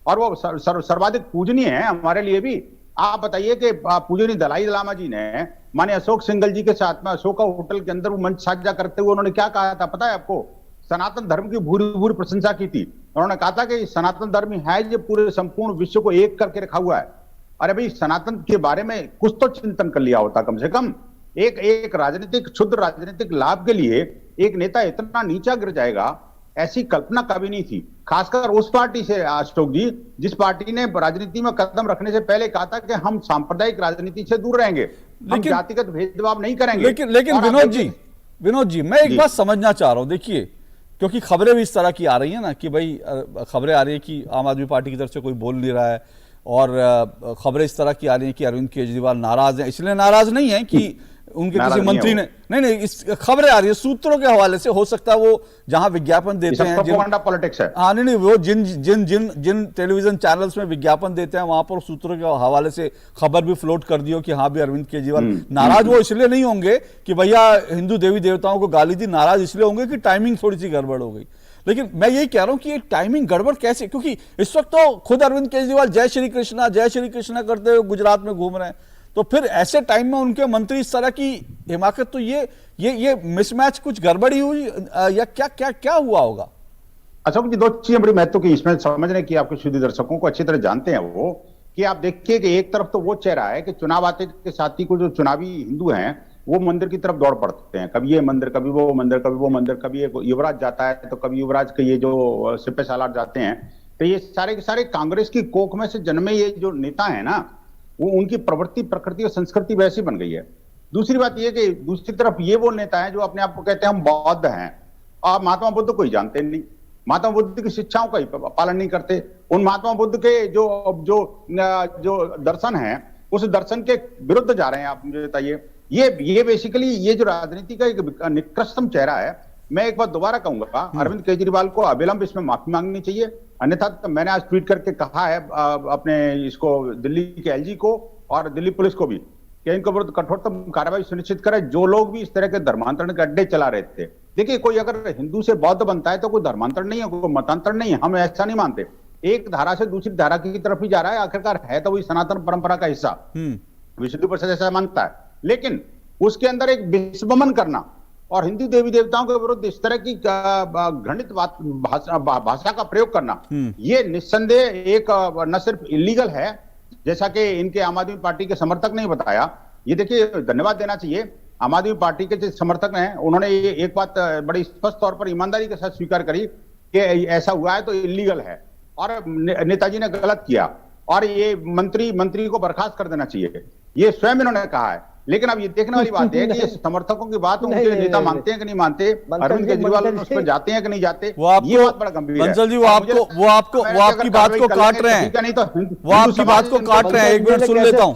[SPEAKER 11] और वो सर्वाधिक पूजनीय है हमारे लिए भी। आप बताइए कि पूजनीय दलाई लामा जी ने माने अशोक सिंघल जी के साथ में अशोका होटल के अंदर वो मंच साझा करते हुए उन्होंने क्या कहा था पता है आपको? सनातन धर्म की भूरी प्रशंसा की थी। उन्होंने कहा था कि सनातन धर्म है जो पूरे संपूर्ण विश्व को एक करके रखा हुआ है। अरे भाई, सनातन के बारे में कुछ तो चिंतन कर लिया होता कम से कम। एक राजनीतिक, क्षुद्र राजनीतिक लाभ के लिए एक नेता इतना नीचा गिर जाएगा, ऐसी कल्पना कभी नहीं थी। खासकर उस पार्टी से अशोक जी, जिस पार्टी ने राजनीति में कदम रखने से पहले कहा था कि हम सांप्रदायिक राजनीति से दूर रहेंगे, हम जातिगत भेदभाव नहीं करेंगे।
[SPEAKER 1] लेकिन विनोद जी मैं एक बात समझना चाह रहा हूं। देखिए, क्योंकि खबरें भी इस तरह की आ रही है ना कि भाई खबरें आ रही है कि आम आदमी पार्टी की तरफ से कोई बोल नहीं रहा है, और खबरें इस तरह की आ रही है कि अरविंद केजरीवाल नाराज हैं। इसलिए नाराज नहीं है कि उनके किसी मंत्री ने, नहीं, इस खबरें आ रही है सूत्रों के हवाले से। हो सकता है वो जहां विज्ञापन देते हैं,
[SPEAKER 11] पॉलिटिक्स है।
[SPEAKER 1] हाँ, नहीं, वो जिन टेलीविजन चैनल्स में विज्ञापन देते हैं वहां पर सूत्रों के हवाले से खबर भी फ्लोट कर दी हो कि हाँ भी अरविंद केजरीवाल नाराज। वो इसलिए नहीं होंगे कि भैया हिंदू देवी देवताओं को गाली दी, नाराज इसलिए होंगे कि टाइमिंग थोड़ी सी गड़बड़ हो गई। लेकिन मैं यही कह रहा हूं कि ये टाइमिंग गड़बड़ कैसे, क्योंकि इस वक्त तो खुद अरविंद केजरीवाल जय श्री कृष्णा करते हुए गुजरात में घूम रहे हैं। तो फिर ऐसे टाइम में उनके मंत्री इस तरह की हिमाकत, तो ये मिसमैच, कुछ गड़बड़ी हुई या क्या क्या क्या हुआ होगा?
[SPEAKER 11] अशोक जी, दो चीजें बड़ी महत्व की इसमें समझने की, आपके सुधी दर्शकों को अच्छी तरह जानते हैं वो, कि आप देखिए कि एक तरफ तो वो चेहरा है कि चुनाव आते के साथ ही को जो चुनावी हिंदू हैं वो मंदिर की तरफ दौड़ पड़ते हैं, कभी ये मंदिर, कभी वो मंदिर, कभी वो मंदिर, कभी ये युवराज जाता है तो कभी युवराज के ये जो सिपे सालार जाते हैं। तो ये सारे के सारे कांग्रेस की कोख में से जन्मे ये जो नेता है ना, वो उनकी प्रवृत्ति, प्रकृति और संस्कृति वैसी बन गई है। दूसरी बात ये कि दूसरी तरफ ये वो नेता है जो अपने आप को कहते हैं हम बौद्ध हैं, और महात्मा बुद्ध को ही जानते नहीं, महात्मा बुद्ध की शिक्षाओं का ही पालन नहीं करते। उन महात्मा बुद्ध के जो दर्शन है उस दर्शन के विरुद्ध जा रहे हैं। आप मुझे बताइए, ये बेसिकली ये जो राजनीति का एक निकृष्टतम चेहरा है। मैं एक बात दोबारा कहूंगा, अरविंद केजरीवाल को अविलंब इसमें माफी मांगनी चाहिए, अन्यथा तो मैंने आज ट्वीट करके कहा है अपने इसको दिल्ली के एलजी को और दिल्ली पुलिस को भी कि इनके विरुद्ध कठोरतम कार्रवाई सुनिश्चित करें, जो लोग भी इस तरह के धर्मांतरण के अड्डे चला रहे थे। देखिए, कोई अगर हिंदू से बौद्ध बनता है तो कोई धर्मांतरण नहीं है, कोई मतांतरण नहीं है, हम ऐसा नहीं मानते। एक धारा से दूसरी धारा की तरफ ही जा रहा है, आखिरकार है तो वही सनातन परंपरा का हिस्सा, विशुद्धि परिषद ऐसा मानता है। लेकिन उसके अंदर एक विस्मरण करना और हिंदू देवी देवताओं के विरुद्ध इस तरह की घृणित भाषा का प्रयोग करना, ये निस्संदेह एक न सिर्फ इलीगल है, जैसा कि इनके आम आदमी पार्टी के समर्थक ने बताया। ये देखिए, धन्यवाद देना चाहिए आम आदमी पार्टी के जो समर्थक हैं, उन्होंने ये एक बात बड़ी स्पष्ट तौर पर ईमानदारी के साथ स्वीकार करी कि ऐसा हुआ है तो इलीगल है और नेताजी ने गलत किया और ये मंत्री को बर्खास्त कर देना चाहिए, ये स्वयं इन्होंने कहा है। लेकिन अब ये देखने वाली बात है कि ये समर्थकों की बात उनके नेता मानते हैं कि नहीं मानते, अरविंद केजरीवाल उस पर जाते हैं कि नहीं जाते, ये बात बड़ा गंभीर है।
[SPEAKER 1] बंसल जी, वो आपकी बात को काट रहे हैं, वो आपकी बात को काट रहे हैं। एक मिनट सुन लेता हूँ,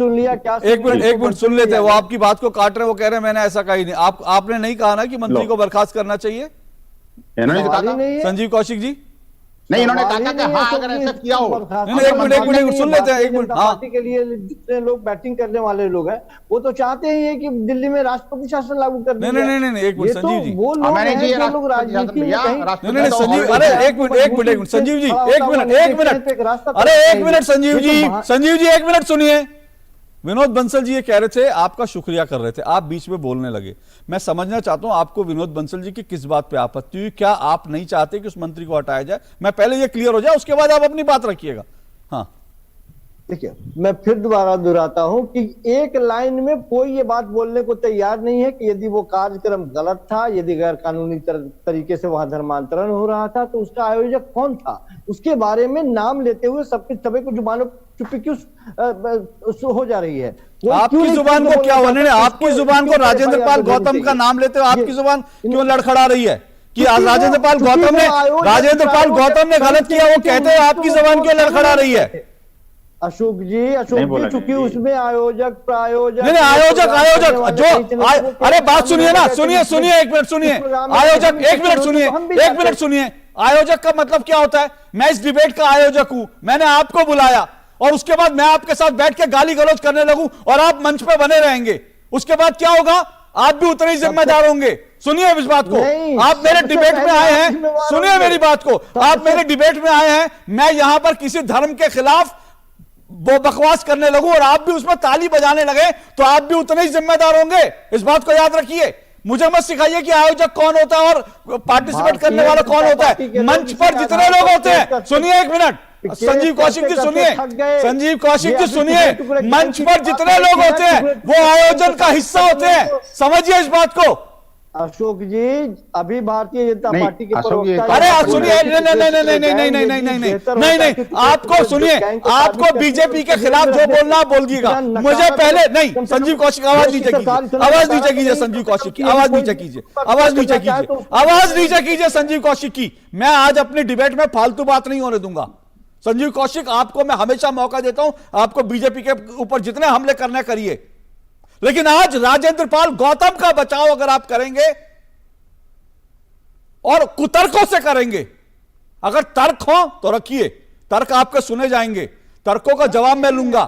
[SPEAKER 1] एक मिनट सुन लेते हैं। वो आपकी बात को काट रहे हैं, वो कह रहे हैं मैंने ऐसा कहा ही नहीं। आपने नहीं कहा ना कि मंत्री को बर्खास्त करना चाहिए? संजीव कौशिक जी
[SPEAKER 11] नहीं, इन्होंने कहा कि हाँ अगर ऐसा किया हो।
[SPEAKER 1] एक मिनट सुन लेते हैं, एक मिनट।
[SPEAKER 9] पार्टी के लिए जितने लोग बैटिंग करने वाले लोग हैं वो तो चाहते ही है कि दिल्ली में राष्ट्रपति शासन लागू कर दिया।
[SPEAKER 1] नहीं, एक मिनट संजीव जी,
[SPEAKER 9] वो लोग हैं जो लोग राजनीति में
[SPEAKER 1] नहीं संजीव, अरे एक मिनट संजीव जी, एक मिनट संजीव जी एक मिनट सुनिए। विनोद बंसल जी ये कह रहे थे, आपका शुक्रिया कर रहे थे, आप बीच में बोलने लगे। मैं समझना चाहता हूं आपको विनोद बंसल जी की किस बात पे आपत्ति हुई? क्या आप नहीं चाहते कि उस मंत्री को हटाया जाए? मैं पहले ये क्लियर हो जाए, उसके बाद आप अपनी बात रखिएगा। हाँ
[SPEAKER 9] देखिए, मैं फिर दोबारा दोहराता हूं कि एक लाइन में कोई ये बात बोलने को तैयार नहीं है कि यदि वो कार्यक्रम गलत था, यदि गैर कानूनी तरीके से वहां धर्मांतरण हो रहा था, तो उसका आयोजक कौन था, उसके बारे में नाम लेते हुए सभी को जुबानों चुप्पी क्यों हो जा रही है?
[SPEAKER 1] आपकी जुबान को क्या होने? आपकी जुबान को राजेंद्र पाल गौतम का नाम लेते हुए आपकी जुबान क्यों लड़खड़ा रही है कि राजेंद्र पाल गौतम ने गलत किया? वो कहते हैं आपकी जुबान क्यों लड़खड़ा रही है?
[SPEAKER 9] अशोक जी चूंकि उसमें आयोजक प्रायोजक
[SPEAKER 1] जो अरे बात सुनिए ना, सुनिए एक मिनट सुनिए। आयोजक, एक मिनट सुनिए। आयोजक का मतलब क्या होता है? मैं इस डिबेट का आयोजक हूं, मैंने आपको बुलाया और उसके बाद मैं आपके साथ बैठ के गाली गलौज करने लगूं और आप मंच पे बने रहेंगे, उसके बाद क्या होगा? आप भी उतने ही जिम्मेदार होंगे। सुनिए इस बात को, आप मेरे डिबेट में आए हैं, सुनिए मेरी बात को, आप मेरे डिबेट में आए हैं, मैं यहां पर किसी धर्म के खिलाफ वो बकवास करने लगूं और आप भी उसमें ताली बजाने लगे तो आप भी उतने ही जिम्मेदार होंगे। इस बात को याद रखिए। मुझे मत सिखाइए कि आयोजक कौन होता है और पार्टिसिपेट करने वाला कौन होता है। मंच पर जितने लोग होते हैं, सुनिए एक मिनट, संजीव कौशिक जी सुनिए, संजीव कौशिक जी सुनिए, मंच पर जितने लोग होते हैं वो आयोजन का हिस्सा होते हैं, समझिए इस बात को।
[SPEAKER 9] अशोक जी, अभी भारतीय जनता पार्टी के
[SPEAKER 1] अरे सुनिए, नहीं, आपको सुनिए, आपको बीजेपी के खिलाफ जो बोलना बोल दिएगा। मुझे पहले नहीं, संजीव कौशिक आवाज नीचे कीजिए, संजीव कौशिक की आवाज नीचे कीजिए, संजीव कौशिक की। मैं आज अपनी डिबेट में फालतू बात नहीं होने दूंगा। संजीव कौशिक, आपको मैं हमेशा मौका देता हूं, आपको बीजेपी के ऊपर जितने हमले करने करिए, लेकिन आज राजेंद्र पाल गौतम का बचाव अगर आप करेंगे और कुतर्कों से करेंगे, अगर तर्क हो तो रखिए, तर्क आपके सुने जाएंगे, तर्कों का जवाब मैं लूंगा,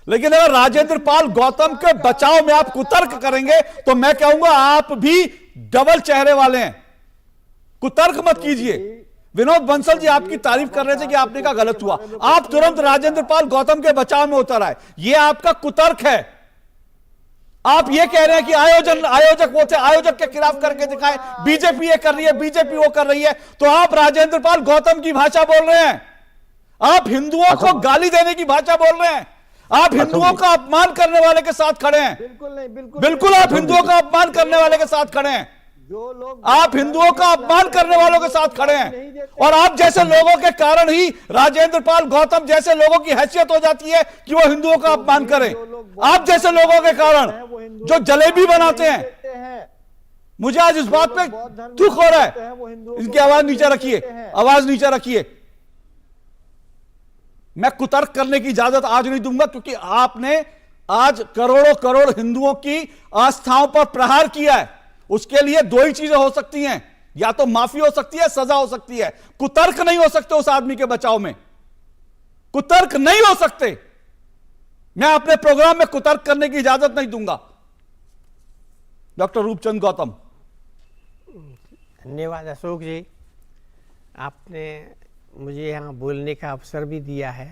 [SPEAKER 1] लेकिन अगर राजेंद्र पाल गौतम के बचाव में आप कुतर्क करेंगे तो मैं कहूंगा आप भी डबल चेहरे वाले हैं। कुतर्क मत कीजिए। विनोद बंसल जी आपकी तारीफ कर रहे थे कि आपने कहा गलत हुआ, आप तुरंत राजेंद्र पाल गौतम के बचाव में उतर आए, यह आपका कुतर्क है। आप ये कह रहे हैं कि आयोजक वो थे, आयोजक के खिलाफ करके दिखाए, बीजेपी ये कर रही है, बीजेपी वो कर रही है, तो आप राजेंद्र पाल गौतम की भाषा बोल रहे हैं, आप हिंदुओं को गाली देने की भाषा बोल रहे हैं, आप हिंदुओं का अपमान करने वाले के साथ खड़े हैं।
[SPEAKER 9] बिल्कुल नहीं,
[SPEAKER 1] बिल्कुल आप हिंदुओं का अपमान करने वाले के साथ खड़े हैं,
[SPEAKER 9] जो लोग
[SPEAKER 1] आप हिंदुओं का अपमान करने वालों के साथ खड़े हैं, और आप जैसे लोगों के कारण ही राजेंद्र पाल गौतम जैसे लोगों की हैसियत हो जाती है कि वो हिंदुओं का अपमान करें। आप जैसे लोगों के कारण जो जलेबी बनाते हैं, मुझे आज इस बात पे दुख हो रहा है। इनकी आवाज नीचे रखिए, आवाज नीचे रखिए। मैं कुतर्क करने की इजाजत आज नहीं दूंगा, क्योंकि आपने आज करोड़ों करोड़ हिंदुओं की आस्थाओं पर प्रहार किया है। उसके लिए दो ही चीजें हो सकती हैं, या तो माफी हो सकती है, सजा हो सकती है, कुतर्क नहीं हो सकते उस आदमी के बचाव में, कुतर्क नहीं हो सकते। मैं अपने प्रोग्राम में कुतर्क करने की इजाजत नहीं दूंगा। डॉक्टर रूपचंद गौतम।
[SPEAKER 12] धन्यवाद अशोक जी, आपने मुझे यहाँ बोलने का अवसर भी दिया है,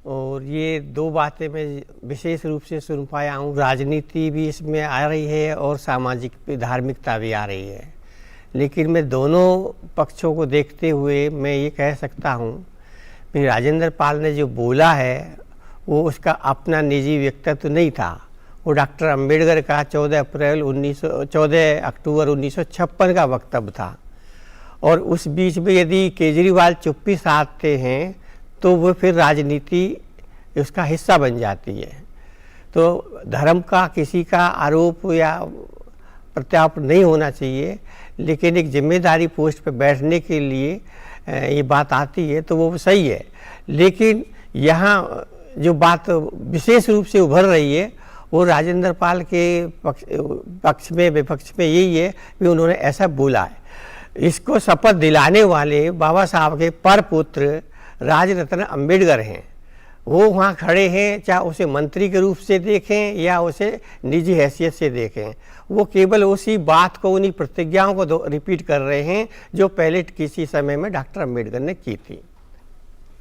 [SPEAKER 12] और ये दो बातें मैं विशेष रूप से सुन पाया हूँ। राजनीति भी इसमें आ रही है और सामाजिक धार्मिकता भी आ रही है, लेकिन मैं दोनों पक्षों को देखते हुए मैं ये कह सकता हूँ कि राजेंद्र पाल ने जो बोला है वो उसका अपना निजी व्यक्तित्व नहीं था, वो डॉक्टर अंबेडकर का 14 अक्टूबर 1956 का वक्तव्य था। और उस बीच में यदि केजरीवाल चुप्पी साधते हैं तो वो फिर राजनीति उसका हिस्सा बन जाती है। तो धर्म का किसी का आरोप या प्रत्यारोपण नहीं होना चाहिए, लेकिन एक जिम्मेदारी पोस्ट पर बैठने के लिए ये बात आती है तो वो सही है। लेकिन यहाँ जो बात विशेष रूप से उभर रही है वो राजेंद्र पाल के विपक्ष में यही है कि उन्होंने ऐसा बोला है। इसको शपथ दिलाने वाले बाबा साहब के परपुत्र राजरत्न अंबेडकर हैं, वो वहाँ खड़े हैं, चाहे उसे मंत्री के रूप से देखें या उसे निजी हैसियत से देखें, वो केवल उसी बात को, उन्हीं प्रतिज्ञाओं को रिपीट कर रहे हैं जो पहले किसी समय में डॉक्टर अंबेडकर ने की थी।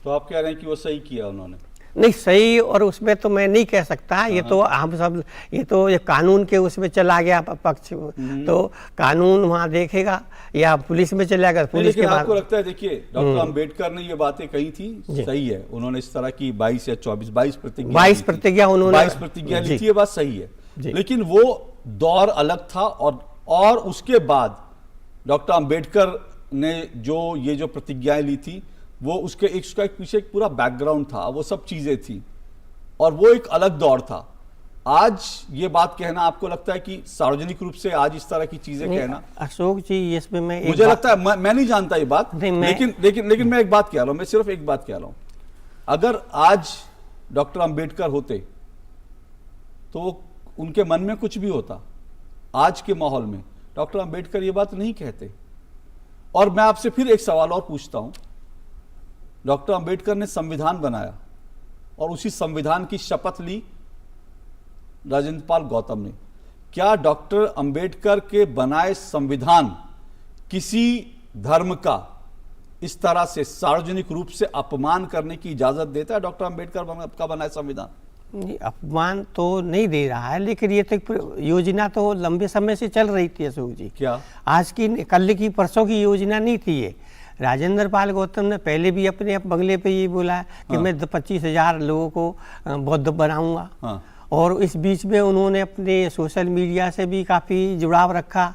[SPEAKER 1] तो आप कह रहे हैं कि वो सही किया उन्होंने?
[SPEAKER 12] नहीं, सही और उसमें तो मैं नहीं कह सकता, ये तो हम सब, ये तो ये कानून के उसमें चला गया पक्ष, तो कानून वहाँ देखेगा, या पुलिस में चला गया पुलिस के बाद।
[SPEAKER 1] आपको लगता है, देखिए डॉक्टर अंबेडकर ने ये बातें कही थी, सही है, उन्होंने इस तरह की 22 या 22 प्रतिज्ञा उन्होंने ली थी, ये बात सही है, लेकिन वो दौर अलग था, और उसके बाद डॉक्टर अंबेडकर ने जो प्रतिज्ञाएं ली थी वो उसका एक पीछे एक पूरा बैकग्राउंड था, वो सब चीजें थी, और वो एक अलग दौर था। आज ये बात कहना आपको लगता है कि सार्वजनिक रूप से आज इस तरह की चीजें कहना?
[SPEAKER 12] अशोक जी, इसमें मैं
[SPEAKER 1] मुझे लगता है, मैं नहीं जानता ये बात, लेकिन मैं एक बात कह रहा हूं, मैं सिर्फ एक बात कह रहा हूं, अगर आज डॉक्टर अंबेडकर होते तो उनके मन में कुछ भी होता, आज के माहौल में डॉक्टर अंबेडकर ये बात नहीं कहते। और मैं आपसे फिर एक सवाल और पूछता हूं, डॉक्टर अंबेडकर ने संविधान बनाया और उसी संविधान की शपथ ली राजेंद्र पाल गौतम ने। क्या डॉक्टर अंबेडकर के बनाए संविधान किसी धर्म का इस तरह से सार्वजनिक रूप से अपमान करने की इजाजत देता है? डॉक्टर अंबेडकर का बनाया संविधान
[SPEAKER 12] अपमान तो नहीं दे रहा है, लेकिन ये तो योजना तो लंबे समय से चल रही थी अशोक जी।
[SPEAKER 1] क्या
[SPEAKER 12] आज की, कल की, परसों की योजना नहीं थी ये। राजेंद्र पाल गौतम ने पहले भी अपने बंगले पे ये बोला है कि मैं 25,000 लोगों को बौद्ध बनाऊंगा, और इस बीच में उन्होंने अपने सोशल मीडिया से भी काफी जुड़ाव रखा।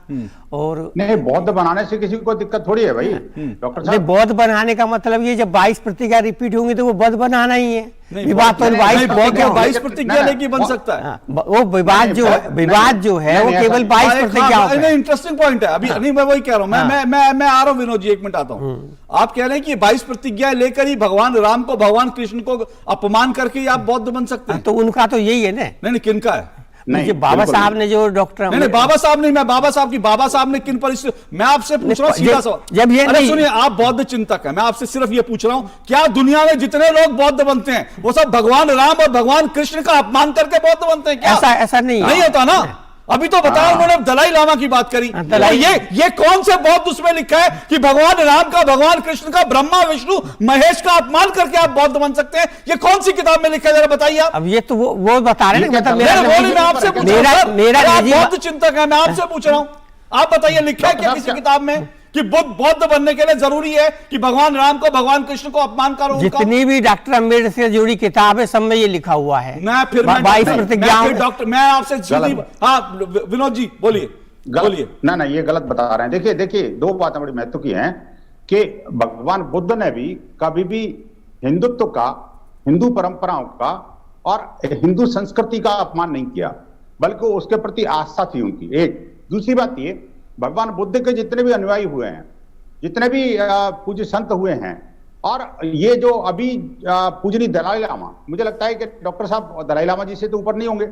[SPEAKER 12] और
[SPEAKER 11] नहीं, बौद्ध बनाने से किसी को दिक्कत थोड़ी है भाई डॉक्टर साहब।
[SPEAKER 12] बौद्ध बनाने का मतलब ये, जब 22 प्रतिज्ञा रिपीट होंगी तो वो बौद्ध बनाना ही है।
[SPEAKER 1] विवाद तो 22 प्रतिज्ञा लेके बन सकता है,
[SPEAKER 12] वो विवाद जो है वो केवल 22 प्रतिज्ञा।
[SPEAKER 1] इंटरेस्टिंग पॉइंट है, अभी नहीं, मैं वही कह रहा हूँ, मैं आ रहा हूँ विनोद जी, एक मिनट आता हूँ। आप कह रहे हैं कि 22 प्रतिज्ञा लेकर ही भगवान राम को, भगवान कृष्ण को अपमान करके आप बौद्ध बन सकते हैं?
[SPEAKER 12] तो उनका तो यही है ना।
[SPEAKER 1] नहीं, किनका है?
[SPEAKER 12] नहीं, बाबा साहब ने जो डॉक्टर,
[SPEAKER 1] नहीं बाबा साहब नहीं, मैं बाबा साहब ने किन परिस्थिति, मैं आपसे पूछ रहा हूँ सीधा सवाल।
[SPEAKER 12] जब ये
[SPEAKER 1] अरे सुनिए, आप बौद्ध चिंतक हैं, मैं आपसे सिर्फ ये पूछ रहा हूँ, क्या दुनिया में जितने लोग बौद्ध बनते हैं वो सब भगवान राम और भगवान कृष्ण का अपमान करके बौद्ध बनते हैं क्या?
[SPEAKER 12] ऐसा नहीं
[SPEAKER 1] होता ना। अभी तो बताया उन्होंने दलाई लामा की बात करी। तो ये कौन से बौद्ध उसमें लिखा है कि भगवान राम का, भगवान कृष्ण का, ब्रह्मा विष्णु महेश का अपमान करके आप बौद्ध बन सकते हैं? ये कौन सी किताब में लिखा है, जरा बताइए आप।
[SPEAKER 12] अब ये तो वो बता रहे हैं, मतलब
[SPEAKER 1] मैं आपसे पूछ रहा हूं, बौद्ध चिंतक है, मैं आपसे पूछ रहा हूं, आप बताइए लिखा है क्या किसी किताब में कि बौद्ध बनने के लिए जरूरी है कि भगवान राम को, भगवान कृष्ण को अपमान करो?
[SPEAKER 12] जितनी भी डॉक्टर अम्बेडकर से जुड़ी किताब है सब में ये लिखा हुआ है।
[SPEAKER 1] मैं आपसे हाँ विनोद जी बोलिए।
[SPEAKER 11] ना ये गलत बता रहे हैं। देखिए दो बातें बड़ी महत्व की हैं कि भगवान बुद्ध ने भी कभी भी हिंदुत्व का, हिंदू परंपराओं का और हिंदू संस्कृति का अपमान नहीं किया, बल्कि उसके प्रति आस्था थी उनकी। एक दूसरी बात ये, भगवान बुद्ध के जितने भी अनुयायी हुए हैं, जितने भी पूज्य संत हुए हैं, और ये जो अभी पूजनीय दलाई लामा, मुझे लगता है कि डॉक्टर साहब दलाई लामा जी से तो ऊपर नहीं होंगे।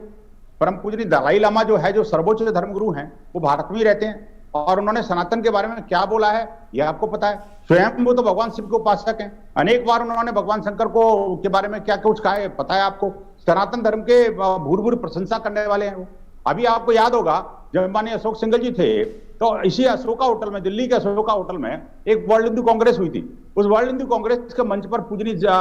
[SPEAKER 11] परम पूजनीय दलाई लामा जो है, जो सर्वोच्च धर्मगुरु हैं, वो भारत में ही रहते हैं, और उन्होंने सनातन के बारे में क्या बोला है ये आपको पता है। स्वयं वो तो भगवान शिव के उपासक हैं, अनेक बार उन्होंने भगवान शंकर को के बारे में क्या कुछ कहा है पता है आपको। सनातन धर्म के भूर प्रशंसा करने वाले हैं वो। अभी आपको याद होगा जब माननीय अशोक सिंघल जी थे, तो इसी अशोका होटल में, दिल्ली के अशोका होटल में एक वर्ल्ड हिंदू कांग्रेस हुई थी। उस वर्ल्ड हिंदू कांग्रेस के मंच पर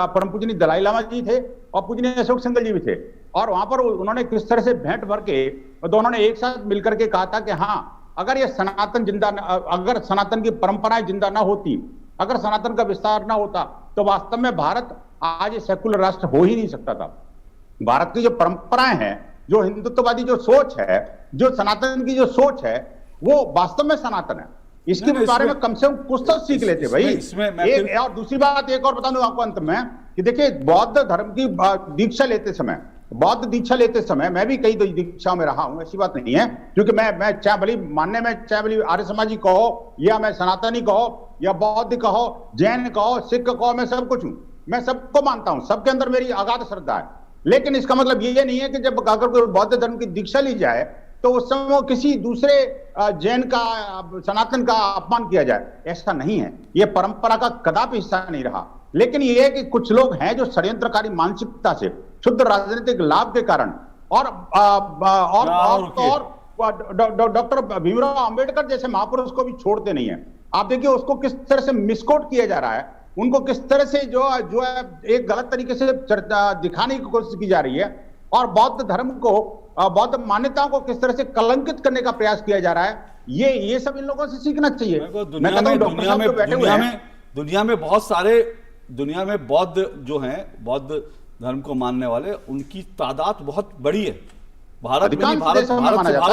[SPEAKER 11] परम पूजनीय दलाई लामा जी थे और पूजनीय अशोक सिंघल जी भी थे, और वहां पर उन्होंने किस तरह से भेंट भर के दोनों ने एक साथ मिलकर के कहा था कि हाँ, अगर ये सनातन अगर सनातन की परंपराएं जिंदा ना होती, अगर सनातन का विस्तार ना होता, तो वास्तव में भारत आज सेकुलर राष्ट्र हो ही नहीं सकता था। भारत की जो परंपराएं हैं, जो हिंदुत्ववादी जो सोच है, जो सनातन की जो सोच है, वो वास्तव में सनातन है। इसके बारे में कम से कम कुछ तो सीख लेते भाई। और दूसरी बात एक और बता दूं आपको अंत में कि देखिए, बौद्ध धर्म की दीक्षा लेते समय, बौद्ध दीक्षा लेते समय मैं भी कई दीक्षाओं में रहा हूं, ऐसी बात नहीं है, क्योंकि मैं चाहे भली मानने में, चाहे भली आर्य समाजी कहो, या मैं सनातनी कहो, या बौद्ध कहो, जैन कहो, सिख कहो, मैं सब कुछ हूं, मैं सबको मानता हूं, सबके अंदर मेरी अगाध श्रद्धा है। लेकिन इसका मतलब ये नहीं है कि जब अगर कोई बौद्ध धर्म की दीक्षा ली जाए तो उस समय किसी दूसरे जैन का, सनातन का अपमान किया जाए, ऐसा नहीं है। ये परंपरा का कदापि हिस्सा नहीं रहा। लेकिन ये है कि कुछ लोग हैं जो षड्यंत्रकारी मानसिकता से, शुद्ध राजनीतिक लाभ के कारण, और डॉक्टर भीमराव अंबेडकर जैसे महापुरुष को भी छोड़ते नहीं है। आप देखिए उसको किस तरह से मिसकोट किया जा रहा है, उनको किस तरह से जो है एक गलत तरीके से दिखाने की कोशिश की जा रही है, और बौद्ध धर्म को, बौद्ध मान्यताओं को किस तरह से कलंकित करने का प्रयास किया जा रहा है। ये सब इन लोगों से सीखना चाहिए।
[SPEAKER 1] दुनिया में बहुत सारे, दुनिया में बौद्ध जो हैं, बौद्ध धर्म को मानने वाले, उनकी तादाद बहुत बड़ी है। भारत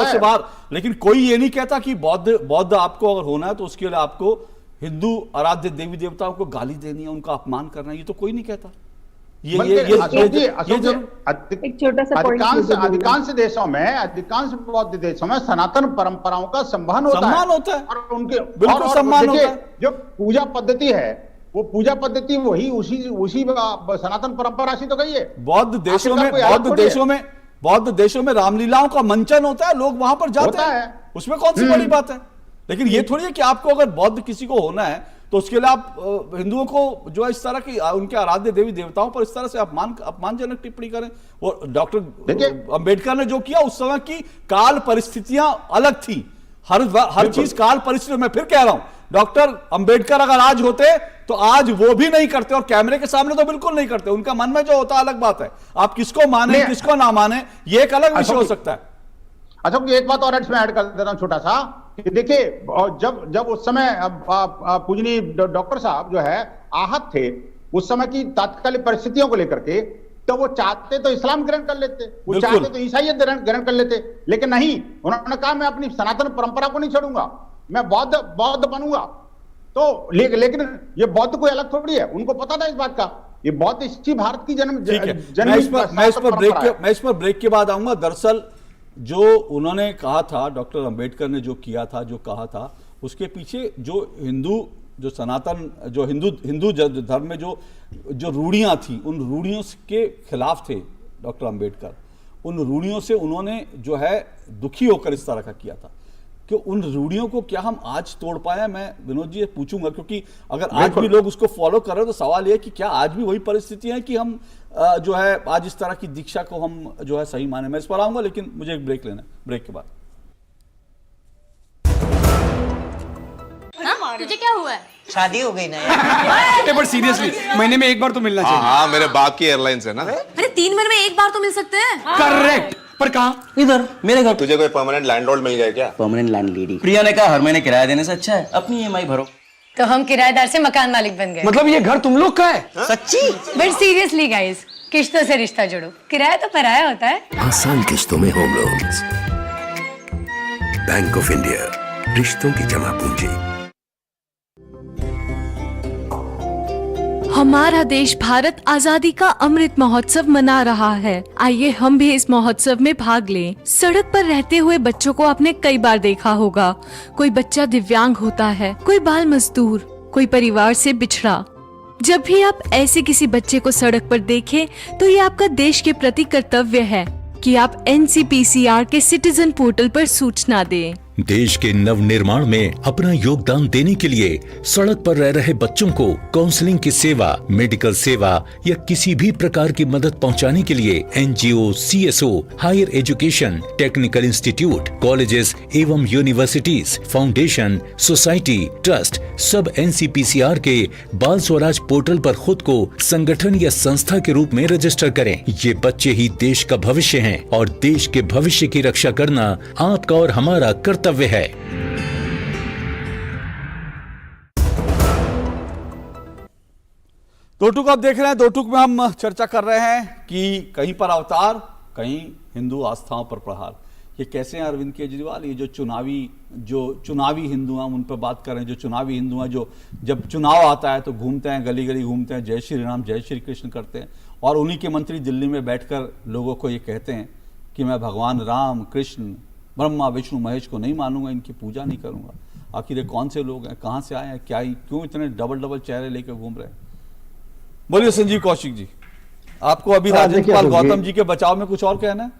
[SPEAKER 1] से बाहर, लेकिन कोई ये नहीं कहता कि बौद्ध आपको अगर होना है तो उसके लिए आपको हिंदू आराध्य देवी देवताओं को गाली देनी है, उनका अपमान करना है, ये तो कोई नहीं कहता।
[SPEAKER 11] अधिकांश देशों में, अधिकांश बौद्ध देशों में सनातन परंपराओं का सम्मान होता है, और उनके बिल्कुल सम्मान होता है। जो पूजा पद्धति है, वो पूजा पद्धति वही उसी सनातन परंपरा से तो गई है।
[SPEAKER 1] बौद्ध देशों में रामलीलाओं का मंचन होता है, लोग वहां पर जाते हैं, उसमें कौन सी बड़ी बात है। लेकिन ये थोड़ी है कि आपको अगर बौद्ध किसी को होना है तो उसके लिए आप हिंदुओं को जो है इस तरह की, उनके आराध्य देवी देवताओं पर इस तरह से अपमानजनक टिप्पणी करें। और डॉक्टर अंबेडकर ने जो किया, उस समय की काल परिस्थितियां अलग थी, हर चीज काल परिस्थितियों में। फिर कह रहा हूं, डॉक्टर अंबेडकर अगर आज होते तो आज वो भी नहीं करते, और कैमरे के सामने तो बिल्कुल नहीं करते। उनका मन में जो होता अलग बात है, आप किसको माने किसको ना माने ये एक अलग विषय हो सकता है।
[SPEAKER 11] अच्छा, एक बात और इसमें ऐड कर देता हूं छोटा सा, कि देखिए जब उस समय पूजनीय डॉक्टर साहब जो है आहत थे, उस समय की तात्कालिक परिस्थितियों को लेकर के, तो वो चाहते तो इस्लाम ग्रहण कर लेते, वो चाहते तो ईसाईयत ग्रहण कर लेते, लेकिन नहीं, उन्होंने कहा मैं अपनी सनातन परंपरा को नहीं छोड़ूंगा, मैं बौद्ध बनूंगा। तो लेकिन ये बौद्ध कोई अलग थोड़ी है, उनको पता था इस बात का, ये बौद्ध इसी भारत की जन्म।
[SPEAKER 1] मैं इस पर ब्रेक के बाद आऊंगा। दरअसल जो उन्होंने कहा था, डॉक्टर अंबेडकर ने जो किया था, जो कहा था, उसके पीछे जो सनातन, जो हिंदू धर्म में जो रूढ़ियां थी, उन रूढ़ियों के खिलाफ थे डॉक्टर अंबेडकर। उन रूढ़ियों से उन्होंने जो है दुखी होकर इस तरह का किया था, कि उन रूढ़ियों को क्या हम आज तोड़ पाए। मैं विनोद जी पूछूंगा, क्योंकि अगर आज भी लोग उसको फॉलो कर रहे हैं तो सवाल यह है कि क्या आज भी वही परिस्थिति है कि हम जो है आज इस तरह की दीक्षा को हम जो है सही माने। मैं इस पर आऊंगा, लेकिन मुझे एक ब्रेक लेना है, ब्रेक के बाद।
[SPEAKER 13] तुझे क्या हुआ है?
[SPEAKER 6] शादी हो गई ना यार। बट सीरियसली महीने में एक बार तो मिलना चाहिए।
[SPEAKER 14] हाँ, मेरे बाप की एयरलाइंस है ना।
[SPEAKER 13] अरे 3 महीने में एक बार तो मिल सकते हैं।
[SPEAKER 6] करेक्ट, पर कहाँ? इधर मेरे घर।
[SPEAKER 14] तुझे कोई परमानेंट लैंडलॉर्ड मिल गया क्या?
[SPEAKER 6] Permanent landlady. प्रिया ने कहा हर महीने किराया देने से अच्छा है अपनी EMI भरो।
[SPEAKER 13] तो हम किराएदार से मकान मालिक बन गए।
[SPEAKER 6] मतलब ये घर तुम लोग का है? सच्ची?
[SPEAKER 13] बट सीरियसली गाइस, किश्तों से रिश्ता जोड़ो, किराया तो पराया होता है।
[SPEAKER 15] आसान किश्तों में home loans. Bank of India, रिश्तों की जमा पूंजी।
[SPEAKER 16] हमारा देश भारत आजादी का अमृत महोत्सव मना रहा है। आइए हम भी इस महोत्सव में भाग लें। सड़क पर रहते हुए बच्चों को आपने कई बार देखा होगा। कोई बच्चा दिव्यांग होता है, कोई बाल मजदूर, कोई परिवार से बिछड़ा। जब भी आप ऐसे किसी बच्चे को सड़क पर देखें, तो ये आपका देश के प्रति कर्तव्य है कि आप NCPCR के सिटीजन पोर्टल पर सूचना दें।
[SPEAKER 15] देश के नव निर्माण में अपना योगदान देने के लिए सड़क पर रह रहे बच्चों को काउंसलिंग की सेवा, मेडिकल सेवा या किसी भी प्रकार की मदद पहुंचाने के लिए NGO, CSO, higher education, technical institute, colleges एवं यूनिवर्सिटीज, फाउंडेशन, सोसाइटी, ट्रस्ट सब NCPCR के बाल स्वराज पोर्टल पर खुद को संगठन या संस्था के रूप में रजिस्टर करें। ये बच्चे ही देश का भविष्य हैं और देश के भविष्य की रक्षा करना आपका और हमारा कर्तव्य है।
[SPEAKER 1] दो टूक आप देख रहे हैं। दो टूक में हम चर्चा कर रहे हैं कि कहीं पर अवतार, कहीं हिंदू आस्थाओं पर प्रहार। ये कैसे हैं अरविंद केजरीवाल? ये जो चुनावी हिंदू हैं, उन पर बात कर रहे हैं। जो चुनावी हिंदू हैं, जो जब चुनाव आता है तो घूमते हैं, गली गली घूमते हैं, जय श्री राम जय श्री कृष्ण करते हैं। और उन्हीं के मंत्री दिल्ली में बैठकर लोगों को ये कहते हैं कि मैं भगवान राम, कृष्ण, ब्रह्मा, विष्णु, महेश को नहीं मानूंगा, इनकी पूजा नहीं करूंगा। आखिर ये कौन से लोग हैं, कहां से आए हैं, क्यों इतने डबल चेहरे लेकर घूम रहे हैं? बोलिए संजीव कौशिक जी, आपको अभी राजेंद्र पाल गौतम जी के बचाव में कुछ और कहना है?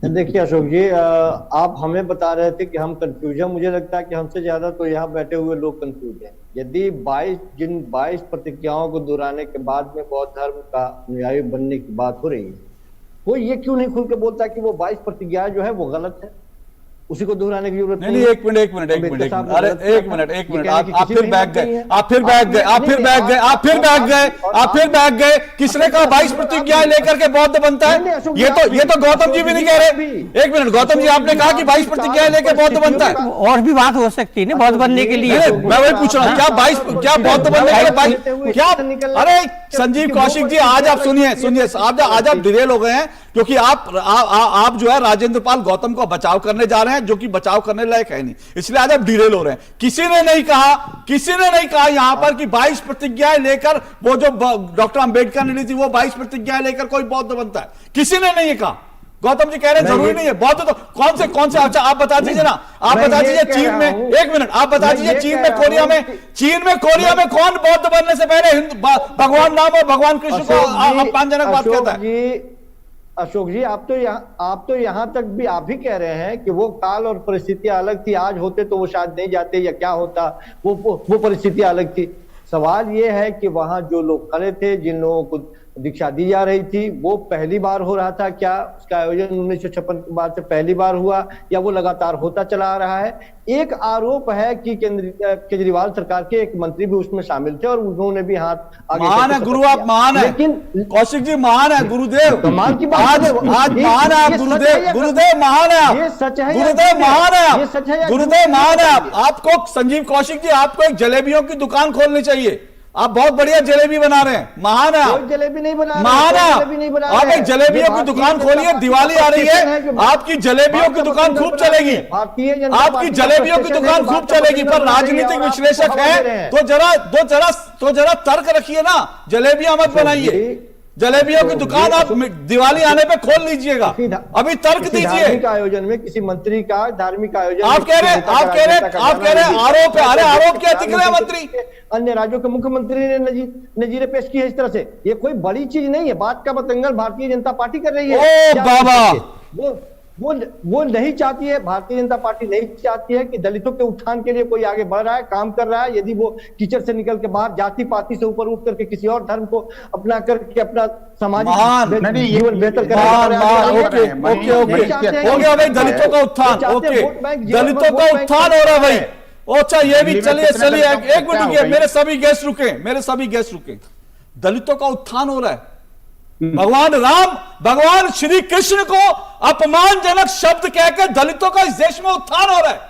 [SPEAKER 9] देखिए अशोक जी, आप हमें बता रहे थे कि हम कंफ्यूज हैं। मुझे लगता है कि हमसे ज्यादा तो यहाँ बैठे हुए लोग कंफ्यूज हैं। यदि 22 प्रतिज्ञाओं को दोहराने के बाद में बौद्ध धर्म का अनुयायी बनने की बात हो रही है, कोई ये क्यों नहीं खुल के बोलता कि वो 22 प्रतिज्ञाएं जो है वो गलत है, उसी को दोहराने की जरूरत नहीं।
[SPEAKER 1] एक मिनट अरे एक मिनट आप फिर बैग गए। किसने कहा 22 प्रतिज्ञाएं लेकर के बौद्ध बनता है? ये तो गौतम जी भी नहीं कह रहे। एक मिनट गौतम जी, आपने कहा कि 22 प्रतिज्ञाएं लेकर बौद्ध बनता है।
[SPEAKER 12] और भी बात हो सकती है ना बौद्ध बनने के लिए।
[SPEAKER 1] मैं वही पूछ रहा हूँ, क्या बौद्ध बनने के लिए 22 क्या? अरे संजीव कौशिक जी, आज आप सुनिए, आज आप डिरेल हो गए हैं क्योंकि आप जो है राजेंद्र पाल गौतम को बचाव करने जा रहे हैं, जो कि बचाव करने लायक है नहीं, इसलिए आज आप डिरेल हो रहे हैं। किसी ने नहीं कहा यहां पर कि 22 प्रतिज्ञाएं लेकर, वो जो डॉक्टर अंबेडकर ने ली थी वो 22 प्रतिज्ञाएं लेकर कोई बौद्ध बनता है। किसी ने नहीं कहा। गौतम जी कह रहे हैं जरूरी नहीं है बौद्ध तो कौन से अच्छा आप बता दीजिए ना, आप बता दीजिए चीन में, एक मिनट आप बता दीजिए चीन में कोरिया में कौन बौद्ध बनने से पहले भगवान राम और भगवान कृष्ण को अपमानजनक बात कहता है?
[SPEAKER 9] अशोक जी, आप तो यहाँ तक भी आप ही कह रहे हैं कि वो काल और परिस्थितियां अलग थी, आज होते तो वो शायद नहीं जाते या क्या होता, वो परिस्थितियां अलग थी। सवाल ये है कि वहां जो लोग खड़े थे, जिन लोगों को दीक्षा दी जा रही थी, वो पहली बार हो रहा था क्या? उसका आयोजन 1956 के बाद से पहली बार हुआ या वो लगातार होता चला आ रहा है? एक आरोप है कि केजरीवाल सरकार के एक मंत्री भी उसमें शामिल थे और उन्होंने भी हाथ आगे।
[SPEAKER 1] महान है गुरु, आप महान है, लेकिन कौशिक जी महान है, गुरुदेव
[SPEAKER 9] कमाल की बात
[SPEAKER 1] आज महान है आप, गुरुदेव महान है आप,
[SPEAKER 9] ये सच है,
[SPEAKER 1] गुरुदेव महान है
[SPEAKER 9] ये सच है,
[SPEAKER 1] गुरुदेव महान है आप। आपको संजीव कौशिक जी, आपको एक जलेबियों की दुकान खोलनी चाहिए। आप बहुत बढ़िया जलेबी बना रहे हैं, महान है।
[SPEAKER 9] कोई जलेबी नहीं बना रहे,
[SPEAKER 1] महान है आप। एक जलेबियों की दुकान खोलिए, दिवाली आ रही है, आपकी जलेबियों की दुकान खूब चलेगी, आपकी जलेबियों की दुकान खूब चलेगी। पर राजनीतिक विश्लेषक है तो जरा तर्क रखिए ना, जलेबियां मत बनाइए। जलेबियों की दुकान आप दिवाली आने पे खोल लीजिएगा, अभी तर्क दीजिए।
[SPEAKER 9] धार्मिक आयोजन में किसी मंत्री का धार्मिक आयोजन
[SPEAKER 1] आप कह रहे हैं आरोप है। अरे आरोप क्या दिख रहे हैं? मंत्री
[SPEAKER 9] अन्य राज्यों के मुख्यमंत्री ने नजीरें पेश की है इस तरह से। ये कोई बड़ी चीज नहीं है। बात का बतंगल भारतीय जनता पार्टी कर रही है।
[SPEAKER 1] ओ बाबा,
[SPEAKER 9] वो नहीं चाहती है, भारतीय जनता पार्टी नहीं चाहती है कि दलितों के उत्थान के लिए कोई आगे बढ़ रहा है, काम कर रहा है। यदि वो कीचड़ से निकल के बाहर जाति पाति से ऊपर उठ करके किसी और धर्म को अपना करके अपना सामाजिक जीवन बेहतर
[SPEAKER 1] दलितों का उत्थान, दलितों का उत्थान हो रहा है भाई, अच्छा ये भी
[SPEAKER 11] दिल्ली में
[SPEAKER 1] चलिए
[SPEAKER 11] कितने
[SPEAKER 1] चलिए
[SPEAKER 11] दलितों की
[SPEAKER 1] एक मिनट
[SPEAKER 11] हत्या हो
[SPEAKER 1] रुकिए,
[SPEAKER 11] गई?
[SPEAKER 1] मेरे सभी गेस्ट रुके। दलितों का उत्थान हो रहा है, भगवान राम, भगवान श्री कृष्ण को अपमानजनक शब्द कहकर दलितों का इस देश में उत्थान हो रहा है।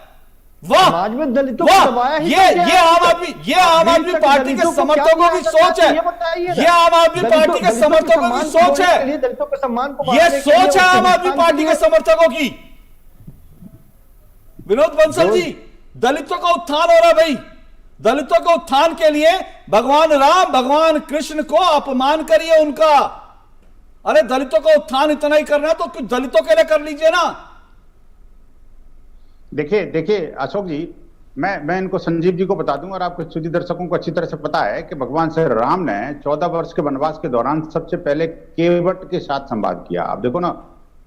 [SPEAKER 1] वाह,
[SPEAKER 9] समाज में दलितों को
[SPEAKER 1] वाह,
[SPEAKER 9] दबाया ही
[SPEAKER 1] ये
[SPEAKER 9] तो क्या
[SPEAKER 1] आम आदमी पार्टी के समर्थकों की सोच है, ये आम आदमी पार्टी के समर्थकों की सोच है,
[SPEAKER 9] दलितों के सम्मान को
[SPEAKER 1] ये सोच है आम आदमी पार्टी के समर्थकों की। विनोद बंसल जी, दलितों का उत्थान हो रहा है भाई, दलितों के उत्थान के लिए भगवान राम, भगवान कृष्ण को अपमान करिए उनका। अरे दलितों का उत्थान इतना ही करना है तो कुछ दलितों के लिए कर लीजिए ना।
[SPEAKER 11] देखिए अशोक जी, मैं इनको संजीव जी को बता दूं और आपके सुधी दर्शकों को अच्छी तरह से पता है कि भगवान श्री राम ने 14 वर्ष के वनवास के दौरान सबसे पहले केवट के साथ संवाद किया। आप देखो ना,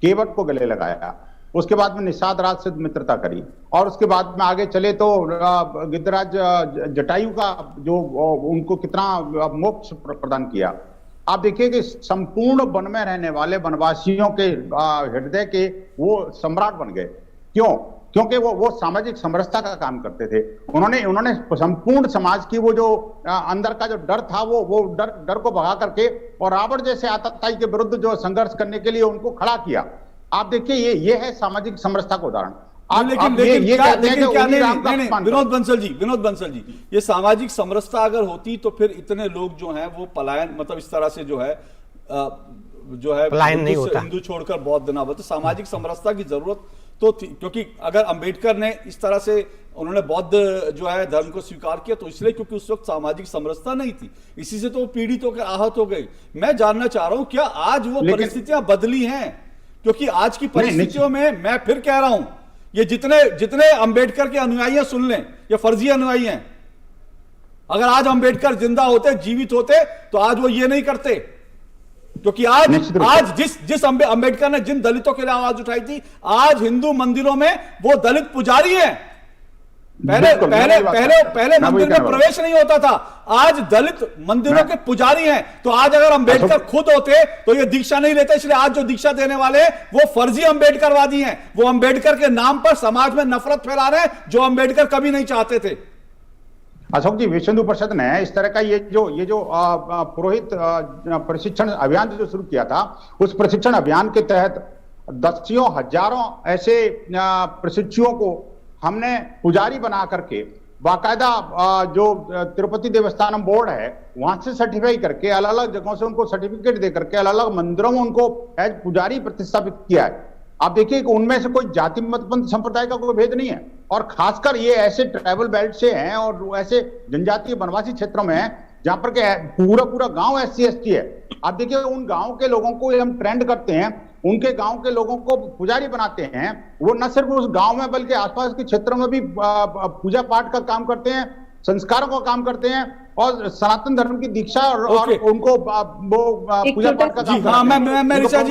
[SPEAKER 11] केवट को गले लगाया, उसके बाद में निषाद राज से मित्रता करी, और उसके बाद में आगे चले तो गिद्धराज जटायु का जो उनको कितना मोक्ष प्रदान किया। आप देखिए कि संपूर्ण वन में रहने वाले वनवासियों के हृदय के वो सम्राट बन गए। क्यों? क्योंकि वो सामाजिक समरसता का काम करते थे। उन्होंने संपूर्ण समाज की वो जो अंदर का जो डर था वो डर को भगा करके और रावण जैसे आतताई के विरुद्ध जो संघर्ष करने के लिए उनको खड़ा किया। आप देखिए ये है सामाजिक समरसता का उदाहरण।
[SPEAKER 1] विनोद बंसल जी, ये सामाजिक समरसता अगर होती तो फिर इतने लोग जो हैं वो पलायन, मतलब इस तरह से जो है
[SPEAKER 12] पलायन नहीं होता,
[SPEAKER 1] हिंदू छोड़कर बौद्ध ना बने। तो सामाजिक समरसता की जरूरत तो थी, क्योंकि अगर अंबेडकर ने इस तरह से उन्होंने बौद्ध जो है धर्म को स्वीकार किया तो इसलिए क्योंकि उस वक्त सामाजिक समरसता नहीं थी, इसी से तो वो पीड़ित होकर आहत हो गई। मैं जानना चाह रहा हूं क्या आज वो परिस्थितियां बदली हैं? क्योंकि आज की परिस्थितियों में मैं फिर कह रहा हूं, ये जितने अंबेडकर के अनुयायी सुन लें, ये फर्जी अनुयायी हैं। अगर आज अंबेडकर जिंदा होते, जीवित होते, तो आज वो ये नहीं करते। क्योंकि आज जिस अंबेडकर ने जिन दलितों के लिए आवाज उठाई थी, आज हिंदू मंदिरों में वो दलित पुजारी हैं। पहले मंदिर में प्रवेश नहीं होता था, आज दलित मंदिरों के पुजारी हैं। तो आज अगर अंबेडकर खुद होते तो ये दीक्षा नहीं लेते। इसलिए आज जो दीक्षा देने वाले हैं वो फर्जी अंबेडकरवादी हैं। वो अंबेडकर के नाम पर समाज में नफरत फैला रहे हैं, जो अंबेडकर कभी नहीं चाहते थे।
[SPEAKER 11] अशोक जी, विश्व हिंदू परिषद ने इस तरह का ये जो पुरोहित प्रशिक्षण अभियान जो शुरू किया था, उस प्रशिक्षण अभियान के तहत दसियों हजारों ऐसे प्रशिक्षुओं को हमने पुजारी बना करके बाकायदा जो तिरुपति देवस्थानम बोर्ड है वहां से सर्टिफाई करके अलग अलग जगहों से उनको सर्टिफिकेट दे करके अलग अलग मंदिरों में उनको एज पुजारी प्रतिष्ठापित किया है। आप देखिए कि उनमें से कोई जाति मतपंथ संप्रदाय का कोई भेद नहीं है, और खासकर ये ऐसे ट्राइबल बेल्ट से हैं और ऐसे जनजातीय वनवासी क्षेत्रों में है जहां पर के पूरा गांव SC/ST है। आप देखिए उन गांव के लोगों को हम ट्रेंड करते हैं, उनके गांव के लोगों को पुजारी बनाते हैं। वो न सिर्फ उस गांव में बल्कि आसपास के क्षेत्रों में भी पूजा पाठ का काम करते हैं, संस्कारों का काम करते हैं और सनातन धर्म की दीक्षा और उनको वो पूजा पाठ का काम करते हैं।
[SPEAKER 1] मैं ऋचा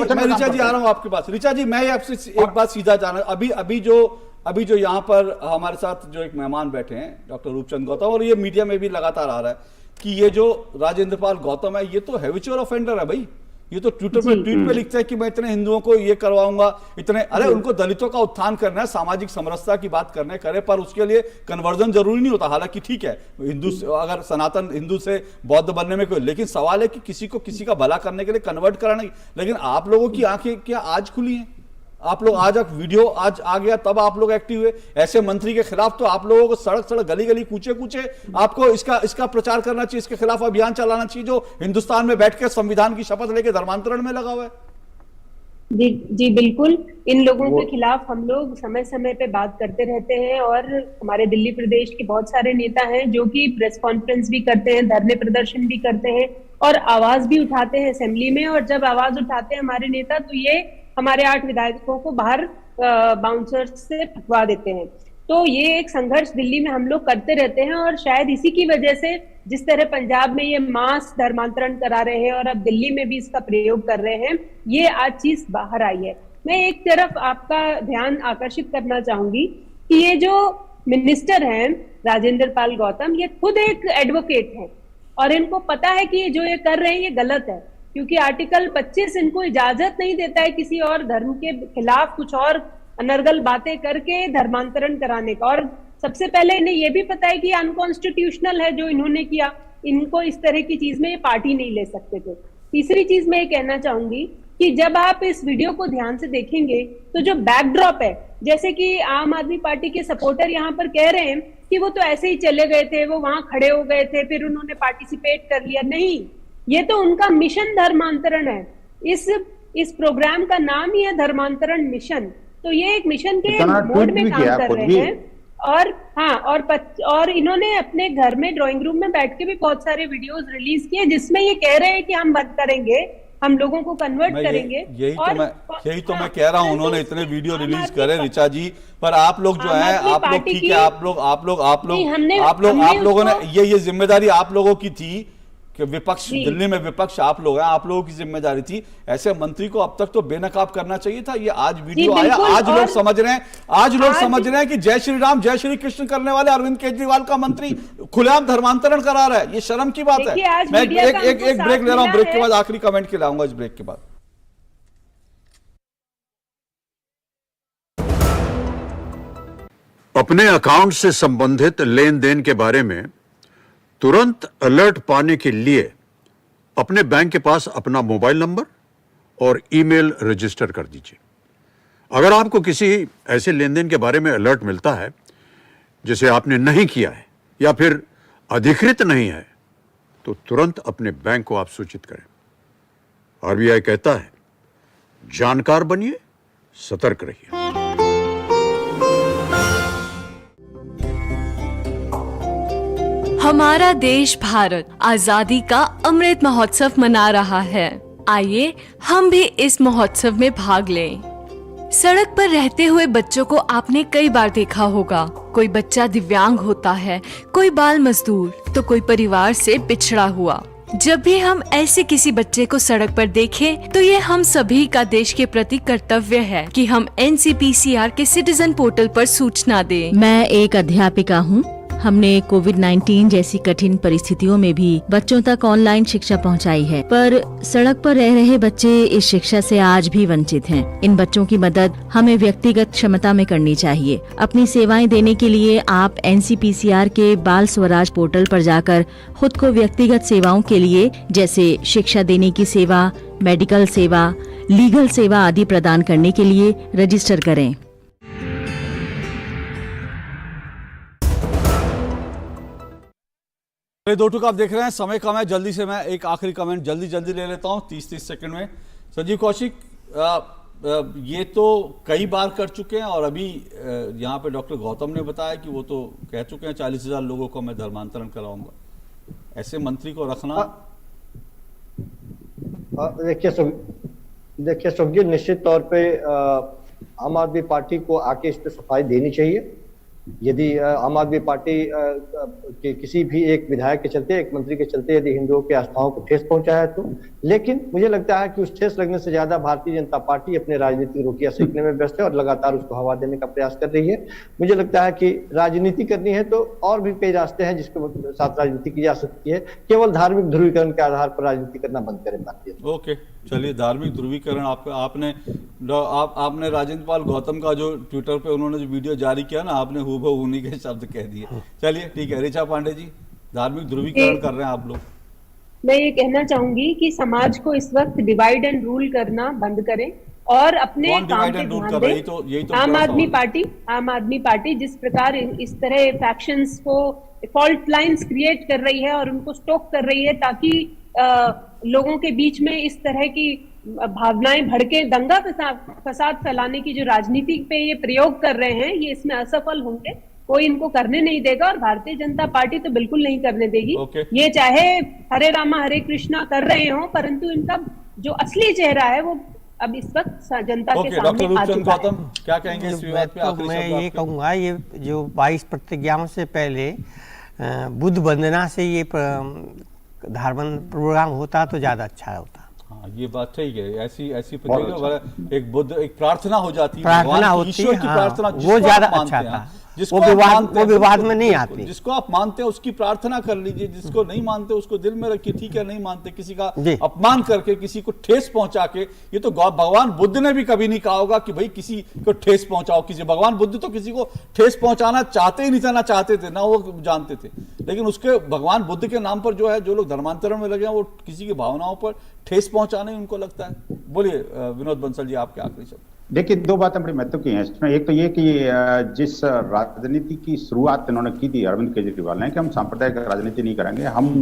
[SPEAKER 1] जी आ रहा हूं आपके पास। ऋचा जी, मैं आपसे एक बात सीधा जाना, अभी जो यहाँ पर हमारे साथ जो एक मेहमान बैठे हैं डॉक्टर रूपचंद गौतम, और ये मीडिया में भी लगातार आ रहा है कि ये जो राजेंद्र पाल गौतम है ये तो हैबिचुअल ऑफेंडर है भाई। ये तो ट्विटर पे ट्वीट पे लिखता है कि मैं इतने हिंदुओं को ये करवाऊंगा, इतने। अरे उनको दलितों का उत्थान करना है, सामाजिक समरसता की बात करने करे, पर उसके लिए कन्वर्जन जरूरी नहीं होता। हालांकि ठीक है, हिंदू अगर सनातन हिंदू से बौद्ध बनने में कोई, लेकिन सवाल है कि किसी को किसी का भला करने के लिए कन्वर्ट कराना। लेकिन आप लोगों की आंखें क्या आज खुली हैं? आप लोग आज वीडियो आज आ गया तब आप लोग एक्टिव हुए। ऐसे मंत्री के खिलाफ तो आप लोगों को सड़क गली गली कूचे आपको इसका प्रचार करना चाहिए, इसके खिलाफ अभियान चलाना चाहिए, जो हिंदुस्तान में बैठ के संविधान की शपथ लेके धर्मांतरण में लगा हुआ है।
[SPEAKER 10] जी बिल्कुल, इन लोगों के खिलाफ हम लोग समय समय पे बात करते रहते हैं, और हमारे दिल्ली प्रदेश के बहुत सारे नेता हैं जो कि प्रेस कॉन्फ्रेंस भी करते हैं, धरने प्रदर्शन भी करते हैं और आवाज भी उठाते हैं असेंबली में। और जब आवाज उठाते हैं हमारे नेता तो ये हमारे 8 विधायकों को बाहर बाउंसर से फटवा देते हैं। तो ये एक संघर्ष दिल्ली में हम लोग करते रहते हैं, और शायद इसी की वजह से जिस तरह पंजाब में ये मास धर्मांतरण करा रहे हैं और अब दिल्ली में भी इसका प्रयोग कर रहे हैं, ये आज चीज बाहर आई है। मैं एक तरफ आपका ध्यान आकर्षित करना चाहूंगी कि ये जो मिनिस्टर हैं राजेंद्र पाल गौतम, ये खुद एक एडवोकेट हैं और इनको पता है कि जो ये कर रहे हैं ये गलत है, क्योंकि आर्टिकल 25 इनको इजाजत नहीं देता है किसी और धर्म के खिलाफ कुछ और अनर्गल बातें करके धर्मांतरण कराने का। और सबसे पहले इन्हें यह भी पता है कि अनकॉन्स्टिट्यूशनल है जो इन्होंने किया, इनको इस तरह की चीज में ये पार्टी नहीं ले सकते थे। तीसरी चीज मैं ये कहना चाहूंगी कि जब आप इस वीडियो को ध्यान से देखेंगे तो जो बैकड्रॉप है, जैसे कि आम आदमी पार्टी के सपोर्टर यहाँ पर कह रहे हैं कि वो तो ऐसे ही चले गए थे, वो वहां खड़े हो गए थे, फिर उन्होंने पार्टिसिपेट कर लिया। नहीं, ये तो उनका मिशन धर्मांतरण है। इस प्रोग्राम का नाम ही है धर्मांतरण मिशन। तो ये एक मिशन के मोड में काम कर रहे हैं। और हाँ, और इन्होंने अपने घर में ड्राइंग रूम में बैठ के भी बहुत सारे वीडियोस रिलीज किए जिसमें ये कह रहे हैं कि हम बंद करेंगे, हम लोगों को कन्वर्ट करेंगे।
[SPEAKER 1] यही तो मैं कह रहा हूं, उन्होंने इतने वीडियो रिलीज करे ऋचा जी, पर आप लोग जो है, आप लोग ठीक है, आप लोगों ने ये जिम्मेदारी आप लोगों की थी कि विपक्ष, दिल्ली में विपक्ष आप लोग हैं, आप लोगों की जिम्मेदारी थी। ऐसे मंत्री को अब तक तो बेनकाब करना चाहिए था। ये आज वीडियो आया, आज लोग समझ रहे हैं, कि जय श्री राम जय श्री कृष्ण करने वाले अरविंद केजरीवाल का मंत्री खुलेआम धर्मांतरण करा रहा है। ये शर्म की बात है। मैं एक ब्रेक ले रहा हूं, ब्रेक के बाद आखिरी कमेंट के लाऊंगा इस ब्रेक के बाद।
[SPEAKER 17] अपने अकाउंट से संबंधित लेन देन के बारे में तुरंत अलर्ट पाने के लिए अपने बैंक के पास अपना मोबाइल नंबर और ईमेल रजिस्टर कर दीजिए। अगर आपको किसी ऐसे लेन देन के बारे में अलर्ट मिलता है जिसे आपने नहीं किया है या फिर अधिकृत नहीं है, तो तुरंत अपने बैंक को आप सूचित करें। आरबीआई कहता है, जानकार बनिए, सतर्क रहिए।
[SPEAKER 16] हमारा देश भारत आजादी का अमृत महोत्सव मना रहा है। आइए हम भी इस महोत्सव में भाग लें। सड़क पर रहते हुए बच्चों को आपने कई बार देखा होगा। कोई बच्चा दिव्यांग होता है, कोई बाल मजदूर, तो कोई परिवार से पिछड़ा हुआ। जब भी हम ऐसे किसी बच्चे को सड़क पर देखें, तो ये हम सभी का देश के प्रति कर्तव्य है कि हम NCPCR के सिटीजन पोर्टल पर सूचना दें।
[SPEAKER 18] मैं एक अध्यापिका हूँ। हमने कोविड-19 जैसी कठिन परिस्थितियों में भी बच्चों तक ऑनलाइन शिक्षा पहुंचाई है, पर सड़क पर रह रहे बच्चे इस शिक्षा से आज भी वंचित हैं। इन बच्चों की मदद हमें व्यक्तिगत क्षमता में करनी चाहिए। अपनी सेवाएं देने के लिए आप NCPCR के बाल स्वराज पोर्टल पर जाकर खुद को व्यक्तिगत सेवाओं के लिए, जैसे शिक्षा देने की सेवा, मेडिकल सेवा, लीगल सेवा आदि प्रदान करने के लिए रजिस्टर करें।
[SPEAKER 1] दो टूक आप देख रहे हैं, समय कम है, जल्दी से मैं एक आखिरी कमेंट जल्दी ले लेता हूं 30 सेकंड में। संजीव कौशिक, ये तो कई बार कर चुके हैं और अभी यहाँ पे डॉक्टर गौतम ने बताया कि वो तो कह चुके हैं 40,000 लोगों को मैं धर्मांतरण कराऊंगा। ऐसे मंत्री को रखना,
[SPEAKER 9] देखिए सुखजी, निश्चित तौर पे आम आदमी पार्टी को आके इस पे सफाई देनी चाहिए। यदि आम आदमी पार्टी के किसी भी एक विधायक के चलते, एक मंत्री के चलते यदि हिंदुओं के आस्थाओं को ठेस पहुंचा है तो, लेकिन मुझे लगता है कि उस ठेस लगने से ज्यादा भारतीय जनता पार्टी अपने राजनीतिक रोटियां सेकने में व्यस्त है और लगातार उसको हवा देने का प्रयास कर रही है। मुझे लगता है कि राजनीति करनी है तो और भी कई रास्ते हैं जिसके साथ राजनीति की जा सकती है। केवल धार्मिक ध्रुवीकरण के आधार पर राजनीति करना बंद करें भारतीय।
[SPEAKER 1] ओके, चलिए, धार्मिक ध्रुवीकरण आपने राजेंद्र पाल गौतम का जो ट्विटर पे उन्होंने जो वीडियो जारी किया ना, आपने हूबहू उन्हीं के शब्द कह दिए। चलिए ठीक है, ऋचा पांडे जी, धार्मिक ध्रुवीकरण कर रहे हैं आप लोग।
[SPEAKER 10] मैं ये कहना चाहूंगी कि समाज को इस वक्त डिवाइड एंड रूल करना बंद करें और अपने काम पे ध्यान दें। आम आदमी पार्टी जिस प्रकार इस तरह फैक्शंस को, फॉल्ट लाइंस क्रिएट कर रही है और उनको स्टोक कर रही है ताकि लोगों के बीच में इस तरह की भावनाएं भड़के दंगा फसाद फैलाने की जो राजनीति पे ये प्रयोग कर रहे हैं, ये इसमें असफल होंगे। कोई इनको करने नहीं देगा और भारतीय जनता पार्टी तो बिल्कुल नहीं करने देगी। ये चाहे हरे रामा हरे कृष्णा कर रहे हो, परंतु इनका जो असली चेहरा है वो अब इस वक्त जनता के सामने आ चुका है।
[SPEAKER 1] क्या कहेंगे इस विवाद पे?
[SPEAKER 12] तो मैं ये कहूँगा, ये जो 22 प्रतिज्ञाओं से पहले बुद्ध वंदना से ये धार्मिक प्रोग्राम होता तो ज्यादा अच्छा होता।
[SPEAKER 1] हाँ, ये बात ठीक है। ऐसी प्रतिज्ञा एक बुद्ध, एक प्रार्थना हो जाती है,
[SPEAKER 12] प्रार्थना होती है,
[SPEAKER 1] प्रार्थना
[SPEAKER 12] वो ज्यादा अच्छा था।
[SPEAKER 1] जिसको
[SPEAKER 12] वो विवाद में नहीं आती।
[SPEAKER 1] जिसको आप मानते हैं उसकी प्रार्थना कर लीजिए, जिसको नहीं मानते उसको दिल में रखिए, ठीक है नहीं मानते, किसी का अपमान करके, किसी को ठेस पहुंचा के, ये तो भगवान बुद्ध ने भी कभी नहीं कहा होगा कि भाई किसी को ठेस पहुंचाओ। किसी भगवान बुद्ध तो किसी को ठेस पहुंचाना चाहते ही नहीं था, ना चाहते थे, ना वो जानते थे, लेकिन उसके भगवान बुद्ध के नाम पर जो है जो लोग धर्मांतरण में लगे हैं वो किसी की भावनाओं पर ठेस पहुंचाने उनको लगता है। बोलिए विनोद बंसल जी, आपके आखिरी शब्द।
[SPEAKER 11] देखिए, दो बातें बड़ी महत्व की हैं इसमें। एक तो ये कि जिस राजनीति की शुरुआत इन्होंने की थी अरविंद केजरीवाल ने कि हम सांप्रदायिक राजनीति नहीं करेंगे, हम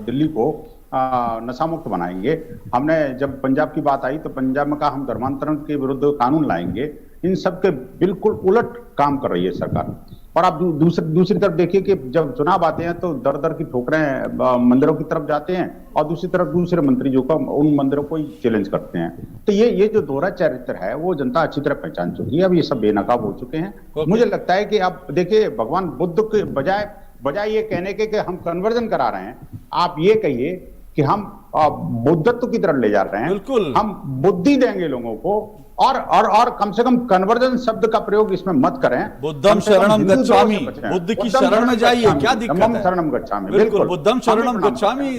[SPEAKER 11] दिल्ली को नशा मुक्त बनाएंगे। हमने जब पंजाब की बात आई तो पंजाब में कहा हम धर्मांतरण के विरुद्ध कानून लाएंगे। इन सब के बिल्कुल उलट काम कर रही है सरकार। और आप दूसरी तरफ देखिए कि जब चुनाव आते हैं तो दर दर की ठोकरें मंदिरों की तरफ जाते हैं और दूसरी तरफ दूसरे मंत्री जो का उन मंदिरों को चैलेंज करते हैं। तो ये जो दोहरा चरित्र है वो जनता अच्छी तरह पहचान चुकी है। अब ये सब बेनकाब हो चुके हैं। मुझे लगता है कि अब देखिए, भगवान बुद्ध के बजाय ये कहने के कि हम कन्वर्जन करा रहे हैं, आप ये कहिए कि हम बुद्धत्व की तरफ ले जा रहे हैं।
[SPEAKER 1] बिल्कुल,
[SPEAKER 11] हम बुद्धि देंगे लोगों को और कम से कम कन्वर्जन शब्द का प्रयोग इसमें मत करें।
[SPEAKER 1] बुद्धम शरणम गच्छामि, बुद्ध की शरण में जाइए, क्या दिक्कत है?
[SPEAKER 11] शरणम गच्छामि,
[SPEAKER 1] बिल्कुल, बुद्धम शरणम गच्छामि,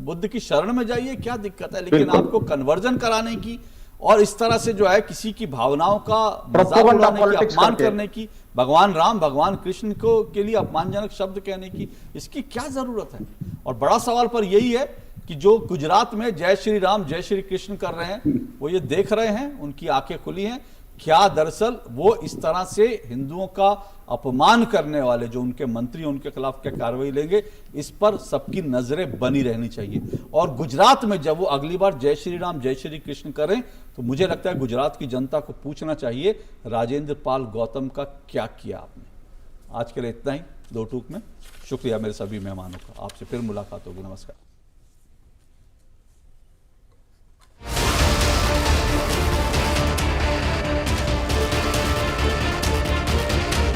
[SPEAKER 1] बुद्ध की शरण में जाइए, क्या दिक्कत है? लेकिन आपको कन्वर्जन कराने की और इस तरह से जो है किसी की भावनाओं का मजाक उड़ाने की, अपमान करने की, भगवान राम भगवान कृष्ण को के लिए अपमानजनक शब्द कहने की, इसकी क्या जरूरत है? और बड़ा सवाल पर यही है कि जो गुजरात में जय श्री राम जय श्री कृष्ण कर रहे हैं वो ये देख रहे हैं, उनकी आंखें खुली हैं, क्या दरअसल वो इस तरह से हिंदुओं का अपमान करने वाले जो उनके मंत्री उनके खिलाफ क्या कार्रवाई लेंगे, इस पर सबकी नजरें बनी रहनी चाहिए। और गुजरात में जब वो अगली बार जय श्री राम जय श्री कृष्ण करें तो मुझे लगता है गुजरात की जनता को पूछना चाहिए राजेंद्र पाल गौतम का क्या किया आपने। आज के लिए इतना ही, दो टूक में। शुक्रिया मेरे सभी मेहमानों का। आपसे फिर मुलाकात होगी। नमस्कार।